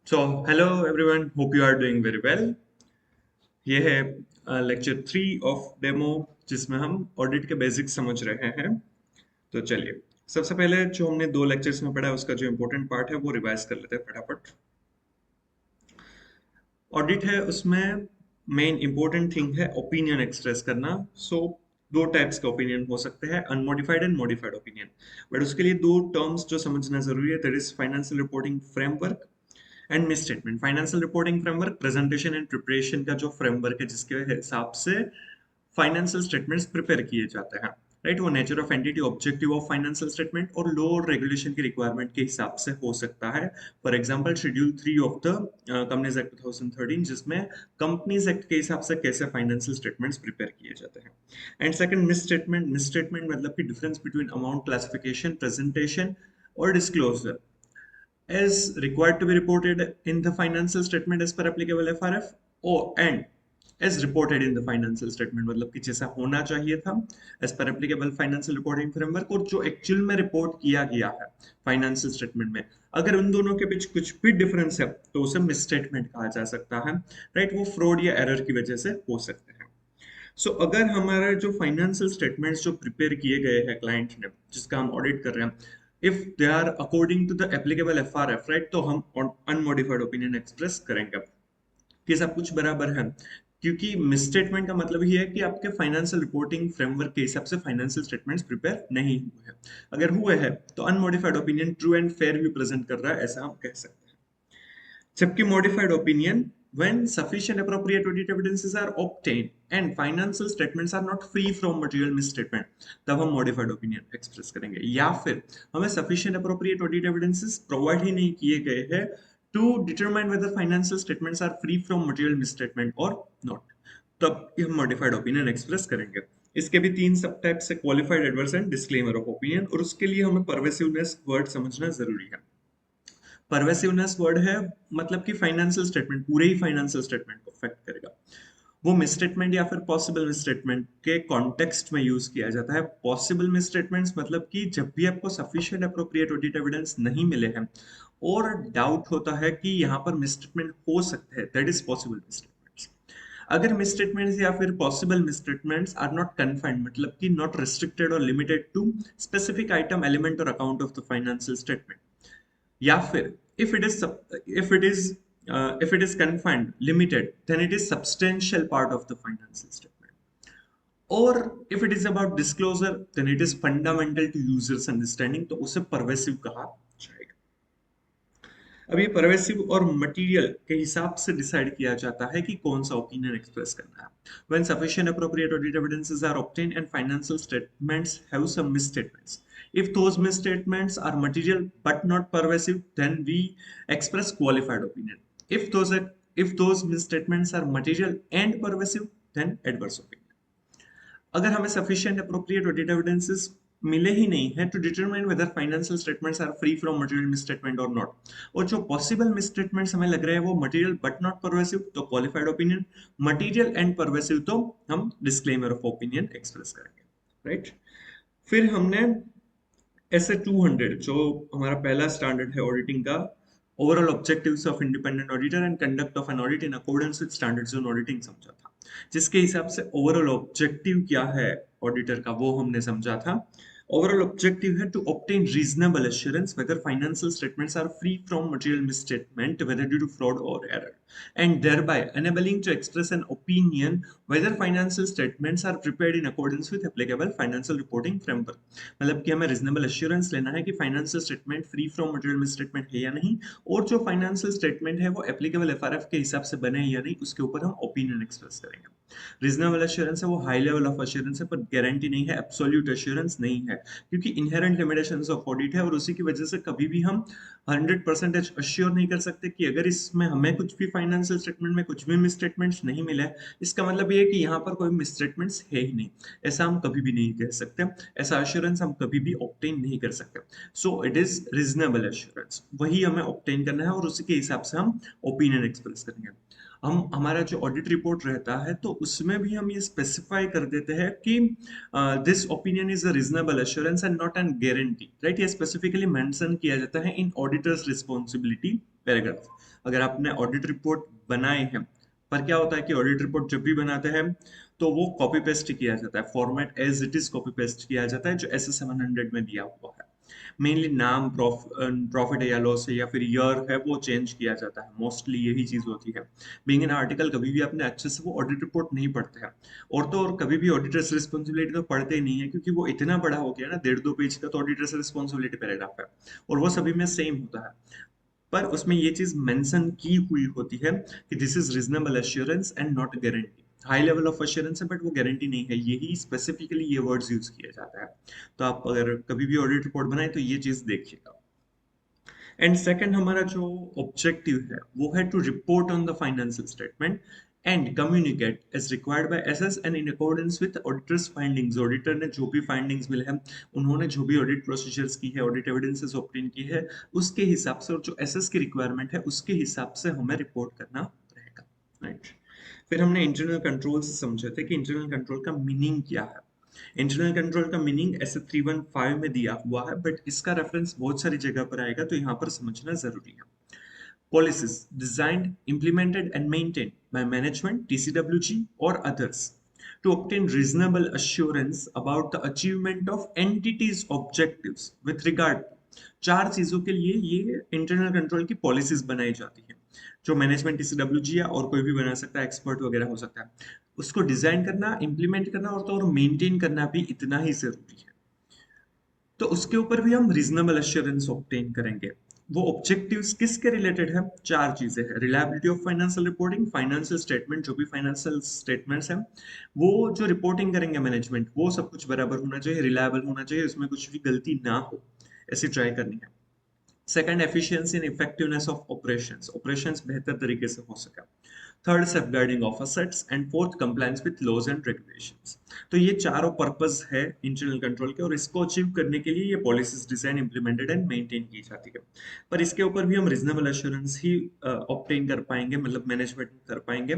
So, hello everyone, hope you are doing very well. ये है lecture 3 of demo जिसमें हम ऑडिट के बेसिक्स समझ रहे हैं। तो चलिए, सबसे पहले जो हमने 2 लेक्चर्स में पढ़ा है उसका जो इम्पोर्टेंट पार्ट है वो रिवाइज कर लेते हैं फटाफट। ऑडिट है उसमें मेन इम्पोर्टेंट थिंग है ओपिनियन एक्सप्रेस करना। सो दो टाइप्स के ओपिनियन हो सकते हैं, unmodified and modified opinion. But उसके लिए दो टर्म्स जो समझना जरूरी है, that is financial reporting framework and miss statement. Financial reporting framework presentation and preparation का जो फ्रेमवर्क है जिसके हिसाब से फाइनेंशियल स्टेटमेंट्स प्रिपेयर किए जाते हैं, राइट। वो nature of entity, objective of financial statement और लॉ और रेगुलेशन की रिक्वायरमेंट के हिसाब से हो सकता है। For example schedule 3 of the companies act 2013 जिसमें कंपनीज एक्ट के हिसाब से कैसे फाइनेंशियल स्टेटमेंट्स प्रिपेयर किए जाते हैं। एंड सेकंड मिस स्टेटमेंट मतलब कि difference between amount classification, presentation और disclosure is required to be reported in the financial statement as per applicable FRF or and as reported in the financial statement, मतलब कि जैसा होना चाहिए था as per applicable financial reporting framework और जो actual में रिपोर्ट किया गया है फाइनेंशियल स्टेटमेंट में, अगर उन दोनों के बीच कुछ भी डिफरेंस है तो उसे मिस स्टेटमेंट कहा जा सकता है, राइट। वो फ्रॉड या एरर की वजह से हो सकते हैं। सो अगर हमारा जो फाइनेंशियल स्टेटमेंट्स जो प्रिपेयर किए गए हैं क्लाइंट ने जिसका हम ऑडिट कर रहे हैं, if they are according to the applicable FRF, right, तो हम अनमोडिफाइड ओपिनियन एक्सप्रेस करेंगे कि सब कुछ बराबर है। क्योंकि मिसस्टेटमेंट का मतलब ही है कि आपके फाइनेंशियल रिपोर्टिंग फ्रेमवर्क के हिसाब से फाइनेंशियल स्टेटमेंट्स प्रिपेयर नहीं हुए हैं। अगर हुए हैं तो unmodified opinion true and fair view present कर रहा है, ऐसा हम कह सकते हैं। जबकि modified opinion, when sufficient appropriate audit evidences are obtained and financial statements are not free from material misstatement, तब हम modified opinion express करेंगे। या फिर हमें sufficient appropriate audit evidences provide ही नहीं किए गए हैं to determine whether financial statements are free from material misstatement or not, तब हम modified opinion express करेंगे। इसके भी 3 सब टाइप्स है, qualified, adverse and disclaimer of opinion, और उसके लिए हमें pervasiveness वर्ड समझना जरूरी है। परवेसिवनेस वर्ड है मतलब कि फाइनेंशियल स्टेटमेंट, पूरे ही फाइनेंशियल स्टेटमेंट को अफेक्ट करेगा। वो मिसस्टेटमेंट या फिर पॉसिबल मिसस्टेटमेंट के कॉन्टेक्स्ट में यूज किया जाता है। पॉसिबल मिसस्टेटमेंट्स मतलब कि जब भी आपको सफिशिएंट अप्रोप्रिएट ऑडिट एविडेंस नहीं मिले हैं और डाउट होता है कि यहाँ पर मिसस्टेटमेंट हो सकते हैं, दैट इज पॉसिबल मिसस्टेटमेंट्स। अगर मिसस्टेटमेंट्स या फिर possible misstatements are not confined मतलब कि नॉट रिस्ट्रिक्टेड और limited to specific item, element और account of the financial statement, या फिर if it is if it is if it is confined, limited, then it is substantial part of the financial statement, or if it is about disclosure then it is fundamental to users understanding, तो उसे pervasive कहा जाएगा। अब ये pervasive और material के हिसाब से डिसाइड किया जाता है कि कौन सा ओपिनियन एक्सप्रेस करना है। When sufficient appropriate audit evidences are obtained and financial statements have some misstatements. If those misstatements are material but not pervasive, then we express qualified opinion. If those misstatements are material and pervasive, then adverse opinion. अगर हमें sufficient appropriate audit evidences मिले ही नहीं है to determine whether financial statements are free from material misstatement or not, और जो possible misstatements हमें लग रहे हैं वो material but not pervasive, तो qualified opinion, material and pervasive तो हम disclaimer of opinion express करेंगे, right। फिर हमने ऐसे 200 जो हमारा पहला स्टैंडर्ड है ऑडिटिंग का, overall objectives of independent auditor and conduct of an audit in accordance with standards on auditing समझा था, जिसके हिसाब से ओवरऑल ऑब्जेक्टिव क्या है ऑडिटर का वो हमने समझा था। ओवरऑल ऑब्जेक्टिव है to obtain reasonable assurance whether financial statements are free from material misstatement whether due to fraud और error, and thereby enabling to express an opinion whether financial statements are prepared in accordance with applicable financial reporting framework। मतलब कि हमें reasonable assurance लेना है कि financial statement free from material misstatement है या नहीं, और जो फाइनेंशियल स्टेटमेंट है वो एप्लीकेबल एफआरएफ के हिसाब से बने या नहीं, उसके ऊपर हम ओपिनियन एक्सप्रेस करेंगे। रीजनेबल एश्योरेंस है वो हाई लेवल ऑफ एश्योरेंस है पर गारंटी नहीं है, एब्सोल्यूट एश्योरेंस नहीं है, क्योंकि इनहेरेंट लिमिटेशंस ऑफ ऑडिट है और उसी की वजह से कभी भी हम 100% अश्योर नहीं कर सकते कि अगर इसमें हमें कुछ भी फाइनेंशियल स्टेटमेंट में कुछ भी मिसस्टेटमेंट्स नहीं मिले, इसका मतलब ये है कि यहाँ पर कोई मिसस्टेटमेंट्स है ही नहीं, ऐसा हम कभी भी नहीं कह सकते, ऐसा एश्योरेंस हम कभी भी ऑब्टेन नहीं कर सकते। So it is reasonable assurance, वही हमें ऑब्टेन करना है और उसी के हिसाब से हम ओपिनियन एक्सप्रेस करेंगे। हम हमारा जो ऑडिट रिपोर्ट रहता है तो उसमें भी हम ये स्पेसिफाई कर देते हैं कि this opinion is a reasonable assurance and not an guarantee, right. ये स्पेसिफिकली मेंशन किया जाता है इन ऑडिटर्स रिस्पॉन्सिबिलिटी पैराग्राफ। अगर आपने ऑडिट रिपोर्ट बनाए हैं, पर क्या होता है कि ऑडिट रिपोर्ट जब भी बनाते हैं तो वो कॉपी पेस्ट किया जाता है, format as it is copy paste किया जाता है जो SS 700 में दिया हुआ है। मेनली नाम, प्रॉफिट या लॉस है या फिर ईयर है वो चेंज किया जाता है, मोस्टली यही चीज होती है। बीइंग एन आर्टिकल कभी भी आपने अच्छे से वो ऑडिट रिपोर्ट नहीं पढ़ते हैं। और तो और कभी भी ऑडिटर्स रिस्पॉन्सिबिलिटी तो पढ़ते ही नहीं है, क्योंकि वो इतना बड़ा हो गया ना, 1.5-2 पेज का तो ऑडिटर्स रिस्पॉन्सिबिलिटी पैराग्राफ है, और वो सभी में सेम होता है। पर उसमें ये चीज मेंशन की हुई होती है कि this is reasonable assurance and not guarantee. High level of assurance है बट वो गारंटी नहीं है, यही स्पेसिफिकली ये वर्ड्स यूज किया जाता है। तो आप अगर कभी भी ऑडिट रिपोर्ट बनाए तो ये चीज देखिएगा। एंड सेकंड, हमारा जो ऑब्जेक्टिव है वो है to report on the financial statement and communicate as required by SS and in accordance with auditor's findings. Auditor ने जो भी फाइंडिंग्स मिले हैं, उन्होंने जो भी ऑडिट प्रोसीजर्स की है, ऑडिट एविडेंसेस ऑब्टेन की है, उसके हिसाब से, और जो एसएस की रिक्वायरमेंट है उसके हिसाब से हमें रिपोर्ट करना रहेगा, राइट। फिर हमने इंटरनल कंट्रोल से समझे थे कि इंटरनल कंट्रोल का मीनिंग क्या है। इंटरनल कंट्रोल का मीनिंग ऐसे 315 में दिया हुआ है, बट इसका रेफरेंस बहुत सारी जगह पर आएगा, तो यहाँ पर समझना जरूरी है। Policies designed, implemented and maintained by management, TCWG or others to obtain reasonable assurance about the achievement of entities objectives with regard to, चार चीजों के लिए ये इंटरनल कंट्रोल की पॉलिसीज बनाई जाती है, जो मैनेजमेंट, TCWG या और कोई भी बना सकता है, एक्सपर्ट वगैरह हो सकता है। उसको डिजाइन करना, इंप्लीमेंट करना और तो और मेंटेन करना भी इतना ही जरूरी है। तो उसके ऊपर भी हम रीजनेबल एश्योरेंस ऑब्टेन करेंगे। वो ऑब्जेक्टिव्स किसके रिलेटेड है? चार चीजें हैं। Reliability of financial reporting, financial statement, जो भी फाइनेंशियल स्टेटमेंट्स हैं वो जो रिपोर्टिंग करेंगे मैनेजमेंट, वो सब कुछ बराबर होना चाहिए, रिलायबल होना चाहिए, उसमें कुछ भी गलती ना हो, ऐसी ट्राई करनी है। Second, efficiency and effectiveness of operations, operations बेहतर तरीके से हो सके। Third, safeguarding of assets, and fourth, compliance with laws and regulations. तो ये चारों पर्पस है इंटरनल कंट्रोल के, और इसको अचीव करने के लिए ये policies design, implemented and maintain की जाती है। पर इसके ऊपर भी हम रीजनेबल एश्योरेंस ही ऑब्टेन कर पाएंगे, मतलब मैनेजमेंट कर पाएंगे,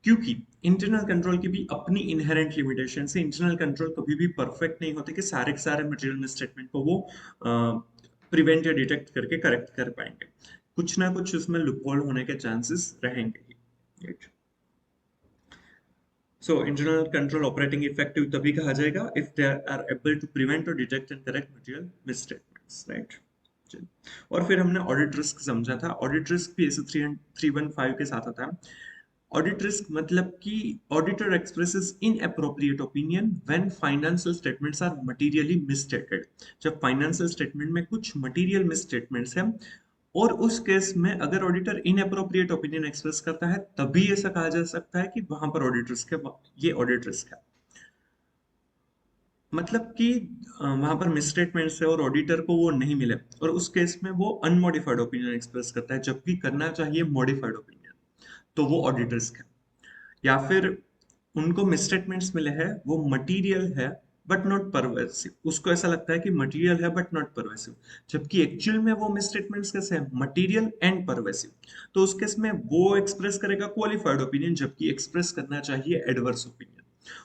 क्योंकि इंटरनल कंट्रोल की भी अपनी इनहेरेंट लिमिटेशन है। इंटरनल कंट्रोल कभी भी परफेक्ट नहीं होते कि सारे के सारे मटेरियल मिसस्टेटमेंट को वो प्रिवेंट या डिटेक्ट करके करेक्ट कर पाएंगे। कुछ ना कुछ उसमें लूपहोल होने के चांसेस रहेंगे ही, right? So internal control operating effective तभी कहा जाएगा if they are able to prevent or detect and correct material misstatements, right? और फिर हमने ऑडिट रिस्क समझा था। ऑडिट रिस्क भी ऐसे 315 के साथ आता है। ऑडिट रिस्क मतलब कि auditor expresses inappropriate opinion when financial statements are materially misstated. जब फाइनेंशियल स्टेटमेंट में कुछ मटेरियल मिसस्टेटमेंट्स हैं, और उस केस में अगर ऑडिटर इनएप्रोप्रिएट ओपिनियन एक्सप्रेस करता है, तभी ऐसा कहा जा सकता है कि वहां पर ऑडिट रिस्क है, ये ऑडिट रिस्क है। मतलब कि वहां पर मिसस्टेटमेंट्स है और ऑडिटर को वो नहीं मिले, और उस केस में वो अनमॉडिफाइड ओपिनियन एक्सप्रेस करता है, जबकि करना चाहिए मॉडिफाइड ओपिनियन, तो वो ऑडिट रिस्क है। या फिर उनको मिसस्टेटमेंट्स मिले हैं, वो मटेरियल है बट नॉट परवेसिव, उसको ऐसा लगता है कि मटेरियल है बट नॉट परवेसिव, जबकि एक्चुअल में वो मिसस्टेटमेंट्स कैसे हैं? Material and pervasive. तो उस केस में वो एक्सप्रेस करेगा क्वालिफाइड ओपिनियन, जबकि एक्सप्रेस करना चाहिए एडवर्स ओपिनियन।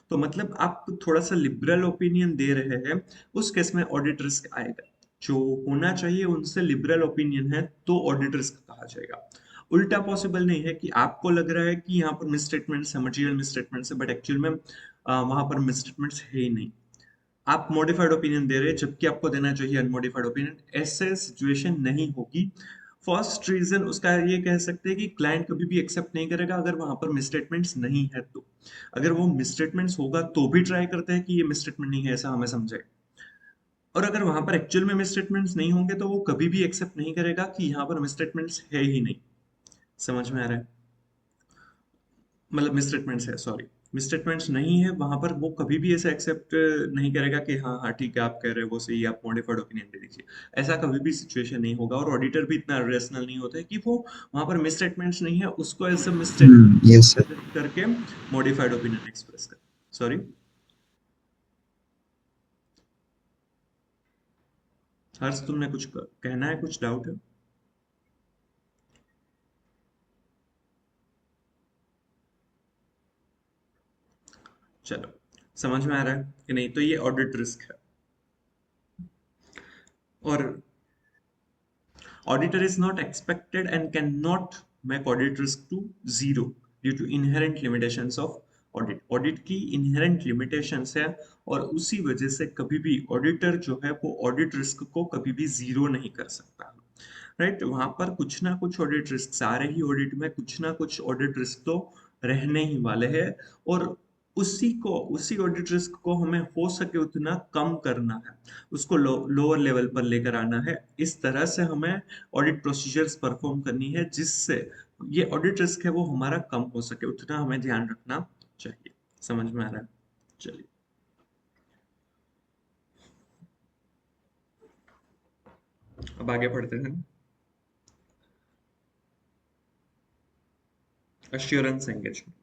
तो मतलब आप थोड़ा सा लिबरल ओपिनियन दे रहे हैं, उस केस में ऑडिट रिस्क आएगा। जो होना चाहिए उनसे लिबरल ओपिनियन है, तो ऑडिट रिस्क कहा जाएगा। उल्टा पॉसिबल नहीं है कि आपको लग रहा है कि यहाँ पर मिसस्टेटमेंट्स है, मटेरियल मिसस्टेटमेंट्स है, बट एक्चुअल में वहां पर मिसस्टेटमेंट्स है ही नहीं। आप मॉडिफाइड ओपिनियन दे रहे हैं जबकि आपको देना चाहिए अनमॉडिफाइड ओपिनियन। ऐसे सिचुएशन नहीं होगी। फर्स्ट रीजन उसका ये कह सकते हैं कि क्लाइंट कभी भी एक्सेप्ट नहीं करेगा अगर वहां पर मिसस्टेटमेंट्स नहीं है तो। अगर वो मिसस्टेटमेंट्स होगा तो भी ट्राई करते हैं कि ये मिसस्टेटमेंट नहीं है, ऐसा हमें समझे। और अगर वहां पर एक्चुअल में मिसस्टेटमेंट्स नहीं होंगे तो वो कभी भी एक्सेप्ट नहीं करेगा कि यहाँ पर मिसस्टेटमेंट्स है ही नहीं। समझ में आ रहा है? मतलब मिसस्टेटमेंट्स है, सॉरी, मिसस्टेटमेंट्स नहीं है वहां पर, वो कभी भी ऐसा एक्सेप्ट नहीं करेगा कि हाँ हाँ ठीक है आप कह रहे हो वो सही है, आप मॉडिफाइड ओपिनियन दे दीजिए। ऐसा कभी भी सिचुएशन नहीं होगा, और ऑडिटर भी इतना रेशनल नहीं होता है कि वो वहां पर मिसस्टेटमेंट्स नहीं है उसको ऐसे Yes, sir. मिसस्टेटमेंट करके मॉडिफाइड ओपिनियन एक्सप्रेस कर। सॉरी, हर्ष तुमने कुछ कहना है, कुछ डाउट है? चलो, समझ में आ रहा है कि नहीं? तो ये ऑडिट रिस्क है। और Auditor is not expected and cannot make audit risk to zero due to inherent limitations of audit audit की इनहेरेंट लिमिटेशंस है और उसी वजह से कभी भी ऑडिटर जो है वो ऑडिट रिस्क को कभी भी जीरो नहीं कर सकता राइट वहां पर कुछ ना कुछ ऑडिट रिस्क सारे ही ऑडिट में कुछ ना कुछ ऑडिट रिस्क तो रहने ही वाले हैं और उसी ऑडिट रिस्क को हमें हो सके उतना कम करना है उसको लोअर लेवल पर लेकर आना है इस तरह से हमें ऑडिट प्रोसीजर्स परफॉर्म करनी है जिससे ये ऑडिट रिस्क है वो हमारा कम हो सके उतना हमें ध्यान रखना चाहिए समझ में आ रहा है चलिए अब आगे बढ़ते हैं assurance engagement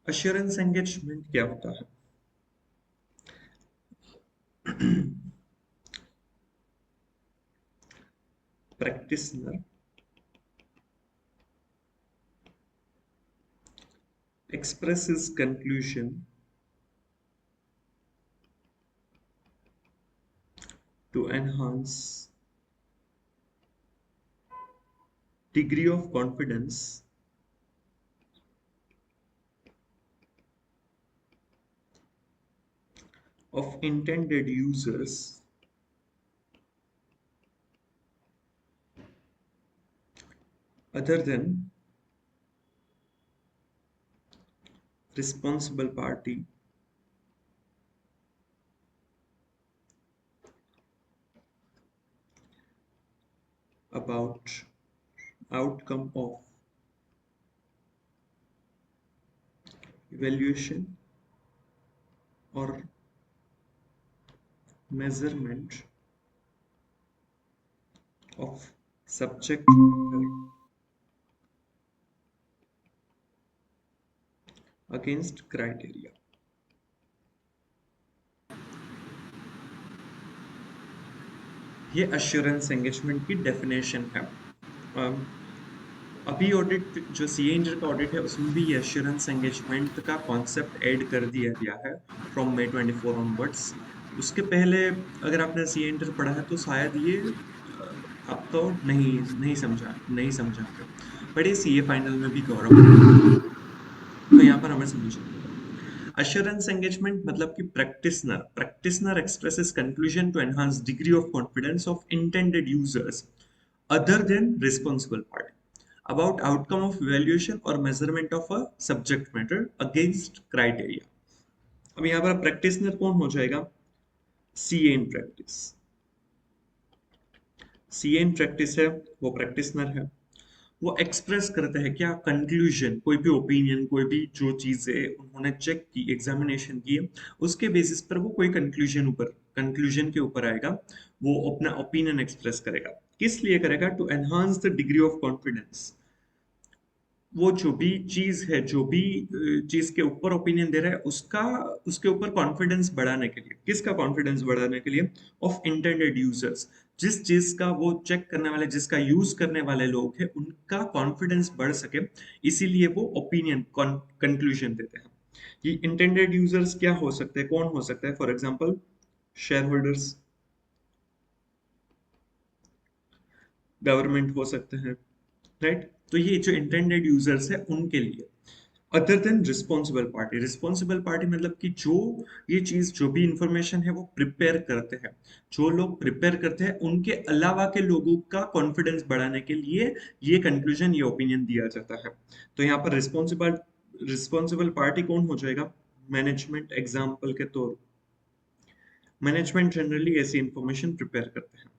assurance engagement क्या होता है practitioner expresses conclusion to enhance degree of confidence of intended users other than responsible party about outcome of evaluation or measurement of subject matter against criteria ये assurance engagement की definition है अभी audit जो CA inter का audit है उसमें भी ये एश्योरेंस एंगेजमेंट का कॉन्सेप्ट ऐड कर दिया गया है फ्रॉम May 24 ऑनवर्ड्स उसके पहले अगर आपने सीए इंटर पढ़ा है तो शायद ये अब तो नहीं समझा बट ये सीए फाइनल में भी कवर अप तो यहाँ पर हमें समझना assurance engagement मतलब कि practitioner expresses conclusion to enhance degree of confidence of intended users other than responsible party about outcome of evaluation or measurement of a subject matter against criteria अब यहाँ पर practitioner कौन हो जाएगा CA in practice CA in practice है वो practitioner है वो एक्सप्रेस करते हैं क्या कंक्लूजन कोई भी ओपिनियन कोई भी जो चीजें उन्होंने चेक की एग्जामिनेशन की उसके बेसिस पर वो कोई कंक्लूजन के ऊपर आएगा वो अपना ओपिनियन एक्सप्रेस करेगा किस लिए करेगा to enhance the degree of confidence वो जो भी चीज है जो भी चीज के ऊपर ओपिनियन दे रहा है उसके ऊपर कॉन्फिडेंस बढ़ाने के लिए किसका कॉन्फिडेंस बढ़ाने के लिए ऑफ इंटेंडेड यूजर्स जिस चीज का वो चेक करने वाले जिसका यूज करने वाले लोग हैं उनका कॉन्फिडेंस बढ़ सके इसीलिए वो ओपिनियन कंक्लूजन देते हैं ये इंटेंडेड यूजर्स क्या हो सकते हैं कौन हो सकता है for example share holders government हो सकते हैं राइट तो ये जो इंटेंडेड यूजर्स है उनके लिए अदर देन रिस्पॉन्सिबल पार्टी मतलब कि जो ये चीज जो भी इंफॉर्मेशन है वो प्रिपेयर करते हैं जो लोग प्रिपेयर करते हैं उनके अलावा के लोगों का कॉन्फिडेंस बढ़ाने के लिए ये कंक्लूजन ये ओपिनियन दिया जाता है तो यहाँ पर रिस्पॉन्सिबल पार्टी कौन हो जाएगा मैनेजमेंट एग्जाम्पल के तौर मैनेजमेंट जनरली ऐसी इंफॉर्मेशन प्रिपेयर करते हैं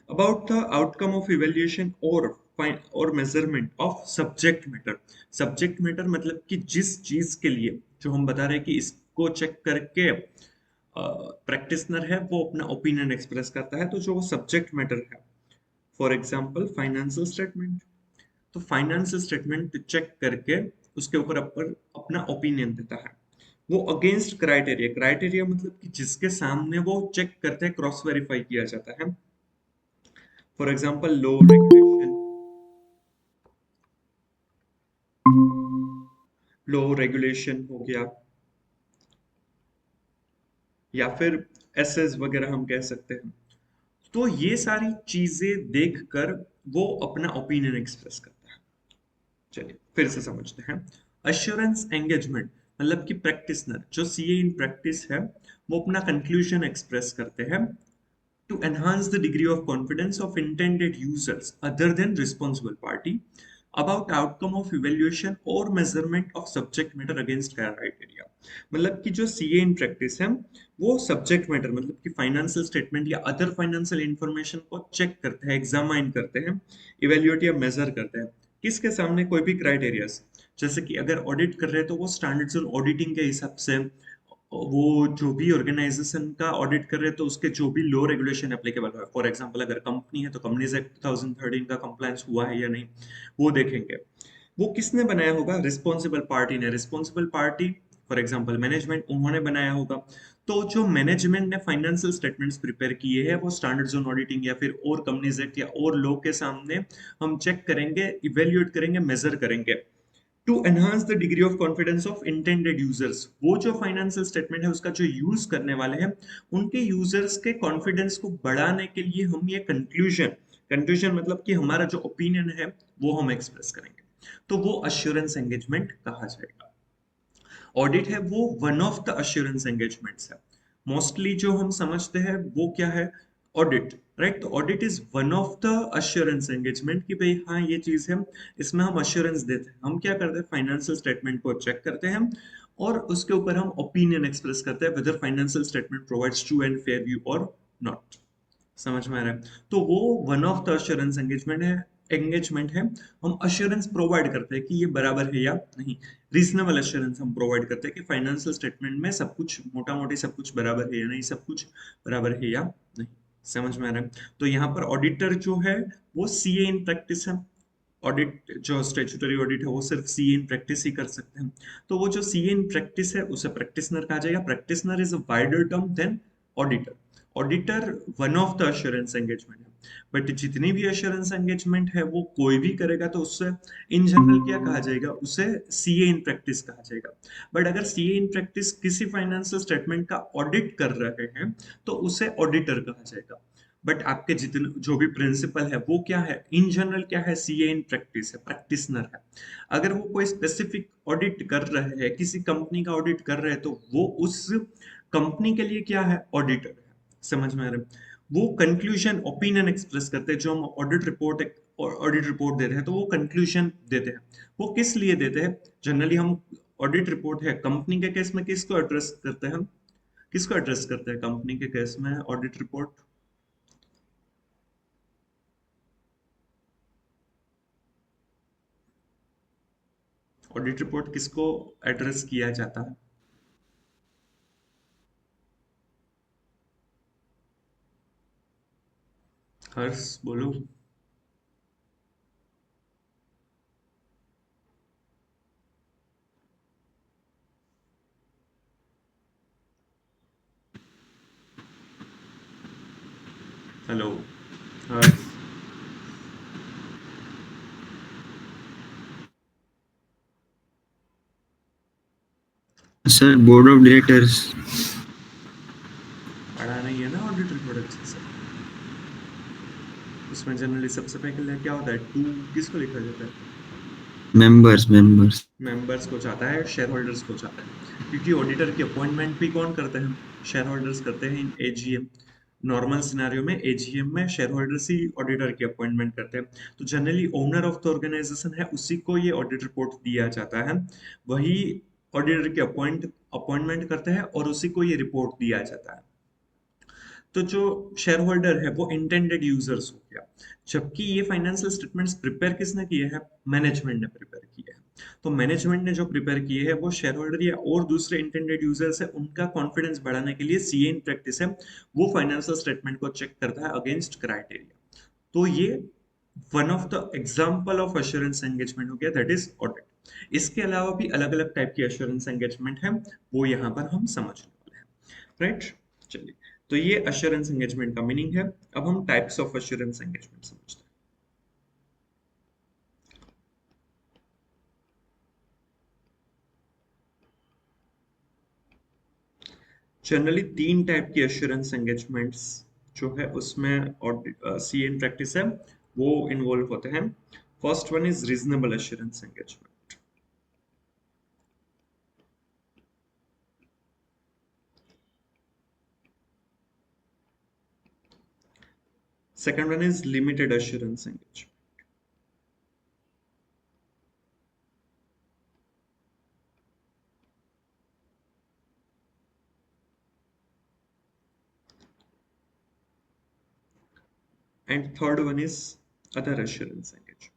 about the outcome of evaluation or measurement of subject matter मतलब कि जिस चीज के लिए जो हम बता रहे हैं कि इसको चेक करके प्रैक्टिशनर है वो अपना ओपिनियन एक्सप्रेस करता है तो जो सब्जेक्ट मैटर है फॉर एग्जांपल फाइनेंशियल स्टेटमेंट तो फाइनेंशियल स्टेटमेंट चेक करके उसके ऊपर अपना ओपिनियन देता है वो अगेंस्ट क्राइटेरिया मतलब कि जिसके सामने वो चेक करते हैं क्रॉस वेरीफाई किया जाता है for example low regulation, low regulation हो गया, या फिर एसएस वगैरह हम कह सकते हैं। तो ये सारी चीजें देखकर वो अपना ओपिनियन एक्सप्रेस करता है। चलिए फिर से समझते हैं। अश्योरेंस एंगेजमेंट मतलब कि प्रैक्टिसनर जो सीए इन प्रैक्टिस है, वो अपना कंक्लूजन एक्सप्रेस करते हैं to enhance the degree of confidence of intended users other than responsible party about outcome of evaluation or measurement of subject matter against criteria। मतलब कि जो सीए इन प्रैक्टिस है, वो सब्जेक्ट मैटर मतलब कि financial statement या other financial information को check करते हैं, एग्जामाइन करते हैं, इवेल्युएट या मेजर करते हैं। किसके सामने? कोई भी क्राइटेरियाज। जैसे कि अगर ऑडिट कर रहे हैं तो वो स्टैंडर्ड्स ऑन ऑडिटिंग के हिसाब से, वो जो भी ऑर्गेनाइजेशन का ऑडिट कर रहे हैं तो उसके जो भी लॉ रेगुलेशन एप्लीकेबल है, फॉर एग्जांपल अगर कंपनी है तो कंपनीज एक्ट 2013 का कंप्लायंस हुआ है या नहीं, वो देखेंगे। वो किसने बनाया होगा? रिस्पॉन्सिबल पार्टी ने। Responsible party for example management, उन्होंने बनाया होगा। तो जो मैनेजमेंट ने फाइनेंशियल स्टेटमेंट्स प्रिपेयर किए हैं वो स्टैंडर्ड्स ऑन ऑडिटिंग या फिर और कंपनीज एक्ट या और लॉ के सामने हम चेक करेंगे, इवेल्युएट करेंगे, मेजर करेंगे to enhance the degree of confidence of intended users. वो जो फाइनेंशियल स्टेटमेंट है उसका जो यूज करने वाले हैं, उनके यूजर्स के कॉन्फिडेंस को बढ़ाने के लिए हम ये कंक्लूजन, कंक्लूजन मतलब कि हमारा जो ओपिनियन है वो हम एक्सप्रेस करेंगे, तो वो अश्योरेंस एंगेजमेंट कहा जाएगा। ऑडिट है वो one of the assurance engagements है। मोस्टली जो हम समझते हैं वो क्या है? Audit, right. तो audit is one of the assurance engagement कि भाई हाँ ये चीज है, इसमें हम अश्योरेंस देते हैं। हम क्या करते हैं? फाइनेंशियल स्टेटमेंट को चेक करते हैं और उसके ऊपर हम ओपिनियन एक्सप्रेस करते हैं weather financial statement provides true and fair view और नॉट। समझ में आ रहा है? तो वो one of the assurance engagement है, एंगेजमेंट है। हम अश्योरेंस प्रोवाइड करते हैं कि ये बराबर है या नहीं। रीजनेबल अश्योरेंस हम प्रोवाइड करते हैं कि फाइनेंशियल स्टेटमेंट में सब कुछ मोटा मोटी सब कुछ बराबर है या नहीं, सब कुछ बराबर है या नहीं। समझ में आ रहा है? तो यहाँ पर ऑडिटर जो है वो सीए इन प्रैक्टिस है। ऑडिट जो स्टेचुटरी ऑडिट है वो सिर्फ सीए इन प्रैक्टिस ही कर सकते हैं। तो वो जो सीए इन प्रैक्टिस है उसे प्रैक्टिसनर कहा जाएगा। Practitioner is a wider term than auditor. Auditor one of the assurance engagement है, बट जितनी भी अश्योरेंस एंगेजमेंट है वो कोई भी करेगा तो उससे इन जनरल क्या कहा जाएगा? उसे सीए इन प्रैक्टिस कहा जाएगा। बट अगर सीए इन प्रैक्टिस किसी फाइनेंशियल स्टेटमेंट का ऑडिट कर रहे हैं तो उसे ऑडिटर कहा जाएगा। बट आपके जितने जो भी प्रिंसिपल है वो क्या है? इन जनरल क्या है? सीए इन प्रैक्टिस है, प्रैक्टिसनर है। अगर वो कोई स्पेसिफिक ऑडिट कर रहे हैं, किसी कंपनी का ऑडिट कर रहे हैं, तो वो उस कंपनी के लिए क्या है? ऑडिटर है। समझ में आ रहा है? वो कंक्लूजन ओपिनियन एक्सप्रेस करते हैं। जो हम ऑडिट रिपोर्ट देते हैं तो वो कंक्लूजन देते हैं। वो किस लिए देते हैं? जनरली हम ऑडिट रिपोर्ट है कंपनी के केस में किसको एड्रेस करते हैं? हम किसको एड्रेस करते हैं कंपनी के केस में ऑडिट रिपोर्ट? ऑडिट रिपोर्ट किसको एड्रेस किया जाता है? हर्ष बोलो। Hello Harsh. Sir board of directors. पढ़ा नहीं है ना ऑडिट रिपोर्ट अच्छे से? उसमें जनरली सबसे पहले क्या होता है? टू किसको लिखा जाता है? Members members. मेंबर्स को जाता है, शेयर होल्डर्स को जाता है, क्योंकि ऑडिटर की अपॉइंटमेंट भी कौन करते हैं? शेयर होल्डर्स करते हैं इन एजीएम। नॉर्मल सिनेरियो में एजीएम में शेयर होल्डर्स ही ऑडिटर की अपॉइंटमेंट करते हैं। तो generally owner of the organization है उसी को ये ऑडिट रिपोर्ट दिया जाता है। वही ऑडिटर की अपॉइंटमेंट करते हैं और उसी को ये रिपोर्ट दिया जाता है। तो जो शेयर होल्डर है वो इंटेंडेड यूजर्स हो गया। जबकि ये फाइनेंशियल स्टेटमेंट्स प्रिपेयर किसने किए हैं? मैनेजमेंट ने प्रिपेयर किए हैं। तो मैनेजमेंट ने जो प्रिपेयर किए हैं वो शेयर होल्डर या और दूसरे इंटेंडेड यूजर्स है उनका कॉन्फिडेंस बढ़ाने के लिए सीए इन प्रैक्टिस है, वो फाइनेंशियल स्टेटमेंट को चेक करता है अगेंस्ट क्राइटेरिया। तो ये one of the example of assurance engagement हो गया, दैट इज ऑडिट। इसके अलावा भी अलग अलग टाइप की अश्योरेंस एंगेजमेंट है, वो यहाँ पर हम समझने वाले हैं, राइट। चलिए तो ये अश्योरेंस एंगेजमेंट का मीनिंग है। अब हम टाइप्स ऑफ अश्योरेंस एंगेजमेंट समझते हैं। जनरली 3 टाइप की अश्योरेंस एंगेजमेंट्स जो है उसमें और सी इन प्रैक्टिस है वो इन्वॉल्व होते हैं। First one is reasonable assurance engagement. Second one is limited assurance engagement. And third one is other assurance engagement.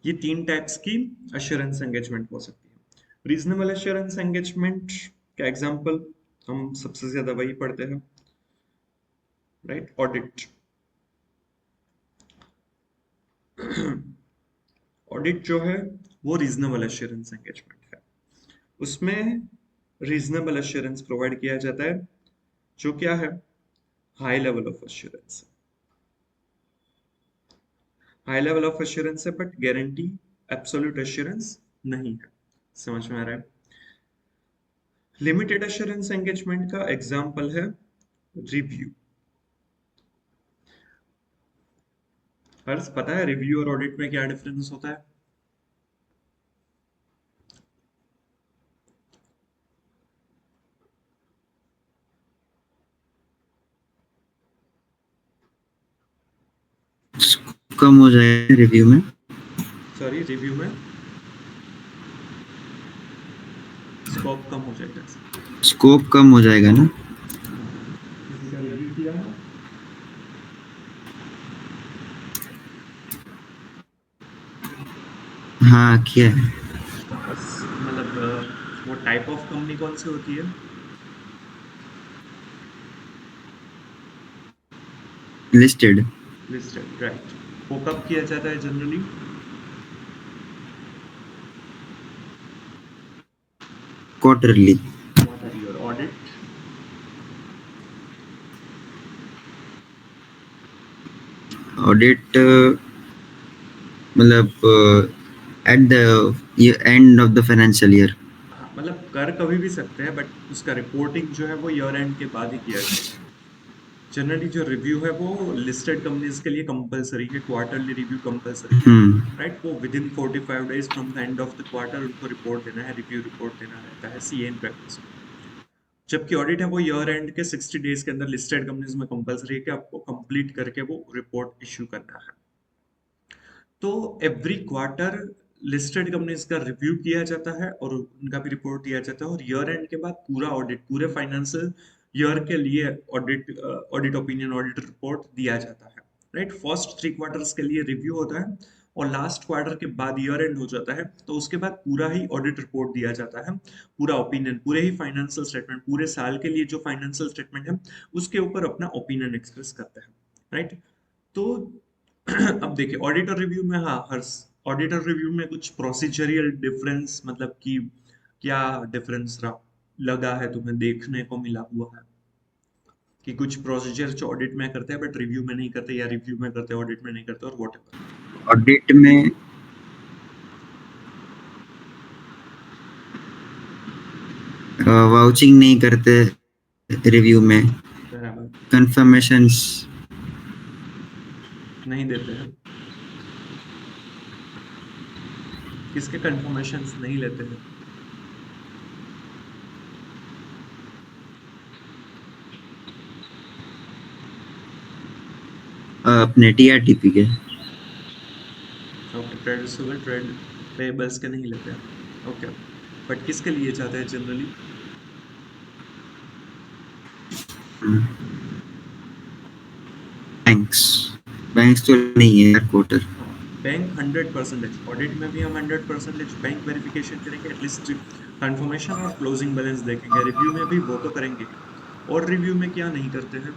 ये 3 टाइप्स की अश्योरेंस एंगेजमेंट हो सकती है। रीजनेबल अश्योरेंस एंगेजमेंट का एग्जांपल हम सबसे ज्यादा वही पढ़ते हैं, राइट? ऑडिट। ऑडिट जो है वो रीजनेबल एश्योरेंस एंगेजमेंट है। उसमें रीजनेबल एश्योरेंस प्रोवाइड किया जाता है जो क्या है, high level of assurance. High level of assurance है बट गारंटी एब्सोल्यूट एश्योरेंस नहीं है। समझ में आ रहा है? लिमिटेड एश्योरेंस एंगेजमेंट का एग्जांपल है रिव्यू। हर्ष, पता है रिव्यू और ऑडिट में क्या डिफरेंस होता है? कम हो जाएगा रिव्यू में। सॉरी, रिव्यू में स्कोप कम हो जाएगा। स्कोप कम हो जाएगा ना। किसी का रिव्यू किया है? हाँ किया है। बस मतलब वो टाइप ऑफ कंपनी कौन सी होती है? लिस्टेड। Listed, right. वो कब किया जाता है जनरली? क्वार्टरली। क्वार्टरली। और ऑडिट? ऑडिट मतलब at the end of the financial year. हाँ, मतलब कर कभी भी सकते हैं बट उसका रिपोर्टिंग जो है वो ईयर एंड के बाद ही किया जाता है। जनरली जो रिव्यू है वो लिस्टेड कंपनीज के लिए कंपलसरी है, क्वार्टरली रिव्यू कंपलसरी है, हम्म। राइट? वो with in 45 days from the end of the quarter उनको रिपोर्ट देना है, रिव्यू रिपोर्ट देना रहता है सीएन प्रैक्टिस में। जबकि ऑडिट है वो ईयर एंड के 60 डेज के अंदर लिस्टेड कंपनीज में कंपलसरी है कि आपको कंप्लीट करके वो रिपोर्ट इश्यू करना है। तो एवरी क्वार्टर लिस्टेड कंपनीज का रिव्यू किया जाता है और उनका भी रिपोर्ट दिया जाता है, और ईयर एंड के बाद पूरा ऑडिट, पूरे फाइनेंशियल ईयर के लिए ऑडिट ओपिनियन, ऑडिट रिपोर्ट दिया जाता है, राइट? फर्स्ट 3 क्वार्टर्स के लिए रिव्यू होता है और लास्ट क्वार्टर के बाद ईयर एंड हो जाता है तो उसके बाद पूरा ही ऑडिट रिपोर्ट दिया जाता है, पूरा ओपिनियन, पूरे ही फाइनेंशियल स्टेटमेंट, पूरे साल के लिए जो फाइनेंशियल स्टेटमेंट है उसके ऊपर अपना ओपिनियन एक्सप्रेस करते हैं, राइट? तो अब देखिए ऑडिटर रिव्यू में, हाँ हर ऑडिटर रिव्यू में कुछ प्रोसीजरियल डिफरेंस, मतलब कि क्या डिफरेंस लगा है, तुम्हें देखने को मिला हुआ है कि कुछ प्रोसीजर जो ऑडिट में करते हैं बट रिव्यू में नहीं करते, या रिव्यू में करते हैं ऑडिट में नहीं करते, और व्हाटएवर। ऑडिट में वाउचिंग नहीं करते, रिव्यू में बराबर, कंफर्मेशंस नहीं देते हैं। किसके कंफर्मेशंस नहीं लेते हैं? अपने टीआरटीपी के। Okay, trade receivable, trade payables के नहीं लेते हैं, ओके। बट किसके लिए जाते हैं जनरली? बैंक्स। बैंक्स तो नहीं है यार क्वार्टर। बैंक 100%, ऑडिट में भी हम 100% बैंक वेरिफिकेशन करेंगे, एटलीस्ट कंफर्मेशन और क्लोजिंग बैलेंस देखेंगे। रिव्यू में भी वो तो करेंगे ही। और रिव्यू में क्या नहीं करते हैं?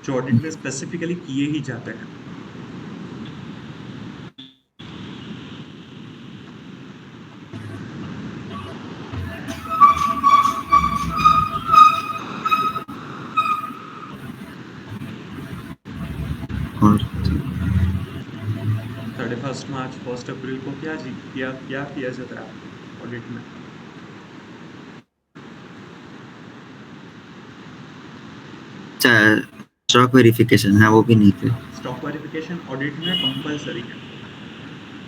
जो ऑडिट में स्पेसिफिकली किए ही जाते हैं। और 31 मार्च 1 अप्रैल को क्या किया जाता है ऑडिट में? स्टॉक वेरिफिकेशन, हाँ वो भी नहीं थे। हाँ, स्टॉक वेरिफिकेशन ऑडिट में कंपलसरी है,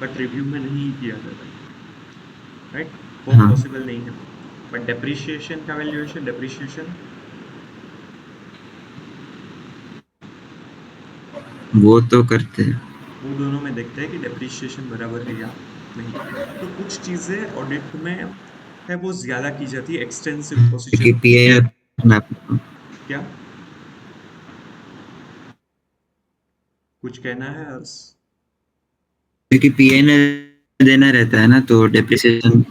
बट रिव्यू में नहीं किया जाता, राइट? वो हाँ पॉसिबल नहीं है। बट डेप्रिसिएशन का वैल्यूएशन, डेप्रिसिएशन वो तो करते हैं, वो दोनों में देखते हैं कि डेप्रिसिएशन बराबर है या नहीं। तो कुछ चीजें ऑडिट में है वो ज्यादा की जाती है, एक्सटेंसिव क्योंकि प्रोसीजर होती है। पीए क्या कुछ कहना है अर्स? क्योंकि पीए ने देना रहता है ना, तो डेप्रिसिएशन।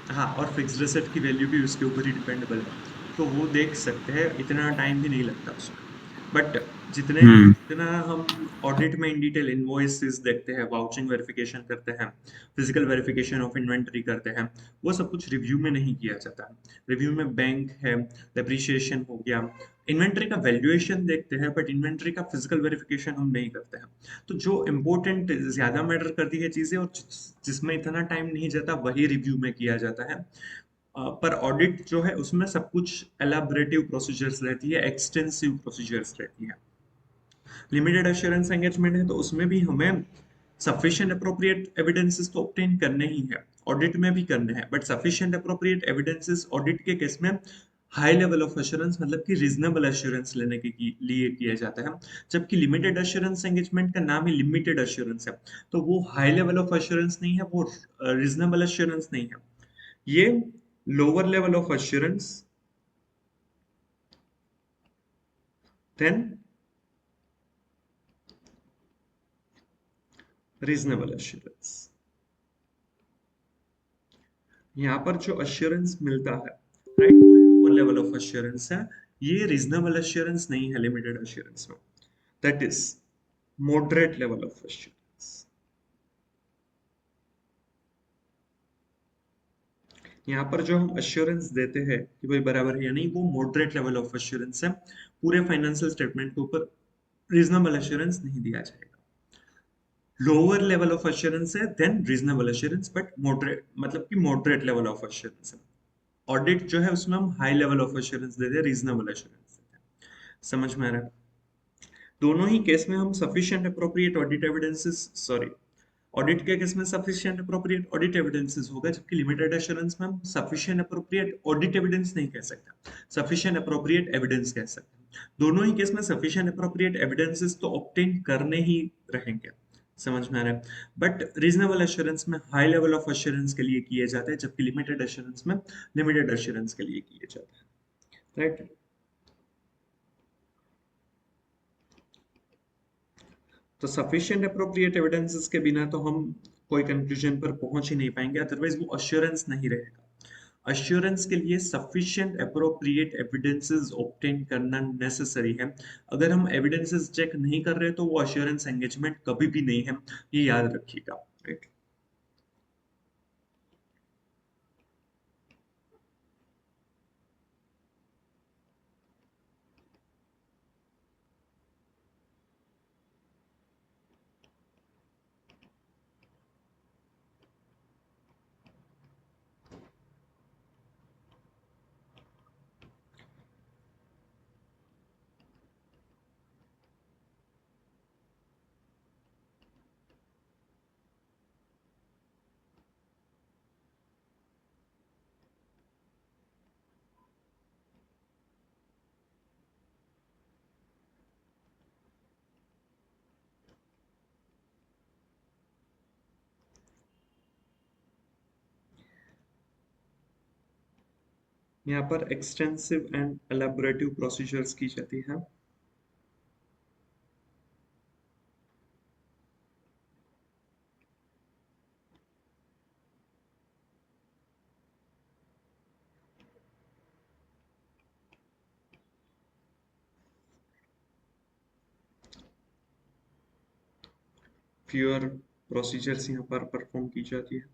हाँ, और फिक्स्ड एसेट की वैल्यू भी उसके ऊपर ही डिपेंडेबल है, तो वो देख सकते हैं, इतना टाइम भी नहीं लगता उसमें। बट जितने हम्म। जितना हम ऑडिट में इन डिटेल इनवॉइसेस देखते हैं, वाउचिंग वेरिफिकेशन करते हैं, फिजिकल वेरिफिकेशन ऑफ इन्वेंटरी करते हैं, वो सब कुछ रिव्यू में नहीं किया जाता है। रिव्यू में बैंक है, डेप्रिसिएशन हो गया, इन्वेंटरी का वैल्यूएशन देखते हैं, बट इन्वेंटरी का फिजिकल वेरिफिकेशन हम नहीं करते हैं। तो जो इम्पोर्टेंट ज्यादा मैटर करती है चीजें और जिसमें इतना टाइम नहीं जाता, वही रिव्यू में किया जाता है। पर ऑडिट जो है उसमें सब कुछ एलाबरेटिव प्रोसीजर्स रहती है, एक्सटेंसिव प्रोसीजर्स रहती है। लिमिटेड एश्योरेंस एंगेजमेंट है तो उसमें भी हमें सफिशिएंट अप्रोप्रिएट एविडेंसेस तो ऑब्टेन करने ही है, ऑडिट में भी करने हैं, but sufficient appropriate evidences audit के केस में हाई लेवल ऑफ एश्योरेंस, मतलब कि रीजनेबल एश्योरेंस लेने के लिए किया जाता है। जबकि लिमिटेड एश्योरेंस एंगेजमेंट का नाम ही लिमिटेड एश्योरेंस है, तो वो हाई लेवल ऑफ एश्योरेंस नहीं है, वो रीजनेबल एश्योरेंस नहीं है। ये lower level of assurance than reasonable assurance. यहाँ पर जो अश्योरेंस मिलता है, राइट, वो लोअर लेवल ऑफ अश्योरेंस है। ये रीजनेबल अश्योरेंस नहीं है लिमिटेड अश्योरेंस में, that is moderate level of assurance. यहाँ पर जो हम अश्योरेंस देते हैं कि भाई बराबर है या नहीं, वो मॉडरेट लेवल ऑफ अश्योरेंस है। पूरे फाइनेंशियल स्टेटमेंट के ऊपर रीजनेबल अश्योरेंस नहीं दिया जाएगा। लोअर लेवल ऑफ अश्योरेंस है than reasonable assurance, but moderate, मतलब कि मॉडरेट लेवल ऑफ अश्योरेंस है। ऑडिट जो है उसमें हम हाई लेवल ऑफ एश्योरेंस देते हैं, रीजनेबल एश्योरेंस देते हैं। समझ में आ रहा है? दोनों ही केस में हम sufficient appropriate audit evidences, sorry, audit के केस में सफिशिएंट अप्रोप्रिएट ऑडिट एविडेंसेस होगा, जबकि लिमिटेड एश्योरेंस में हम सफिशिएंट अप्रोप्रिएट ऑडिट एविडेंस नहीं कह सकते, सफिशिएंट अप्रोप्रिएट एविडेंस कह सकते हैं। दोनों ही केस में सफिशिएंट अप्रोप्रिएट एविडेंसेस तो ऑब्टेन करने ही रहेंगे। समझ में आ रहा है? बट रीजनेबल एश्योरेंस में हाई लेवल ऑफ एश्योरेंस के लिए किए जाते हैं, जबकि लिमिटेड एश्योरेंस में लिमिटेड एश्योरेंस के लिए किए जाते हैं, राइट? तो सफिशिएंट अप्रोप्रिएट एविडेंसेस के बिना तो हम कोई कंक्लूजन पर पहुंच ही नहीं पाएंगे, अदरवाइज वो अश्योरेंस नहीं रहेगा। अश्योरेंस के लिए सफिशिएंट अप्रोप्रिएट एविडेंसेस ऑब्टेन करना नेसेसरी है। अगर हम एविडेंसेस चेक नहीं कर रहे तो वो अश्योरेंस एंगेजमेंट कभी भी नहीं है, ये याद रखिएगा, राइट? यहाँ पर एक्सटेंसिव एंड एलैबोरेटिव प्रोसीजर्स की जाती है। फ्यूअर प्रोसीजर्स यहाँ पर परफॉर्म की जाती है।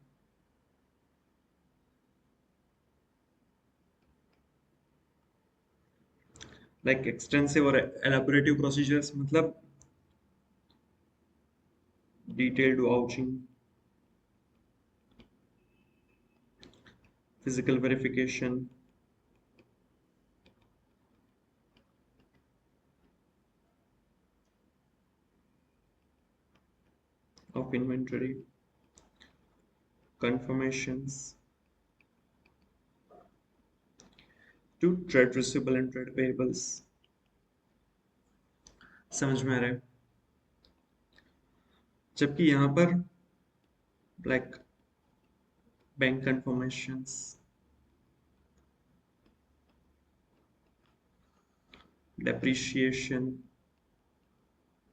लाइक एक्सटेंसिव और एलाबोरेटिव प्रोसीजर्स मतलब detailed vouching, physical verification, of inventory, confirmations to trade receivable and trade payables। समझ में आ रहा है? जबकि यहाँ पर like bank confirmations, depreciation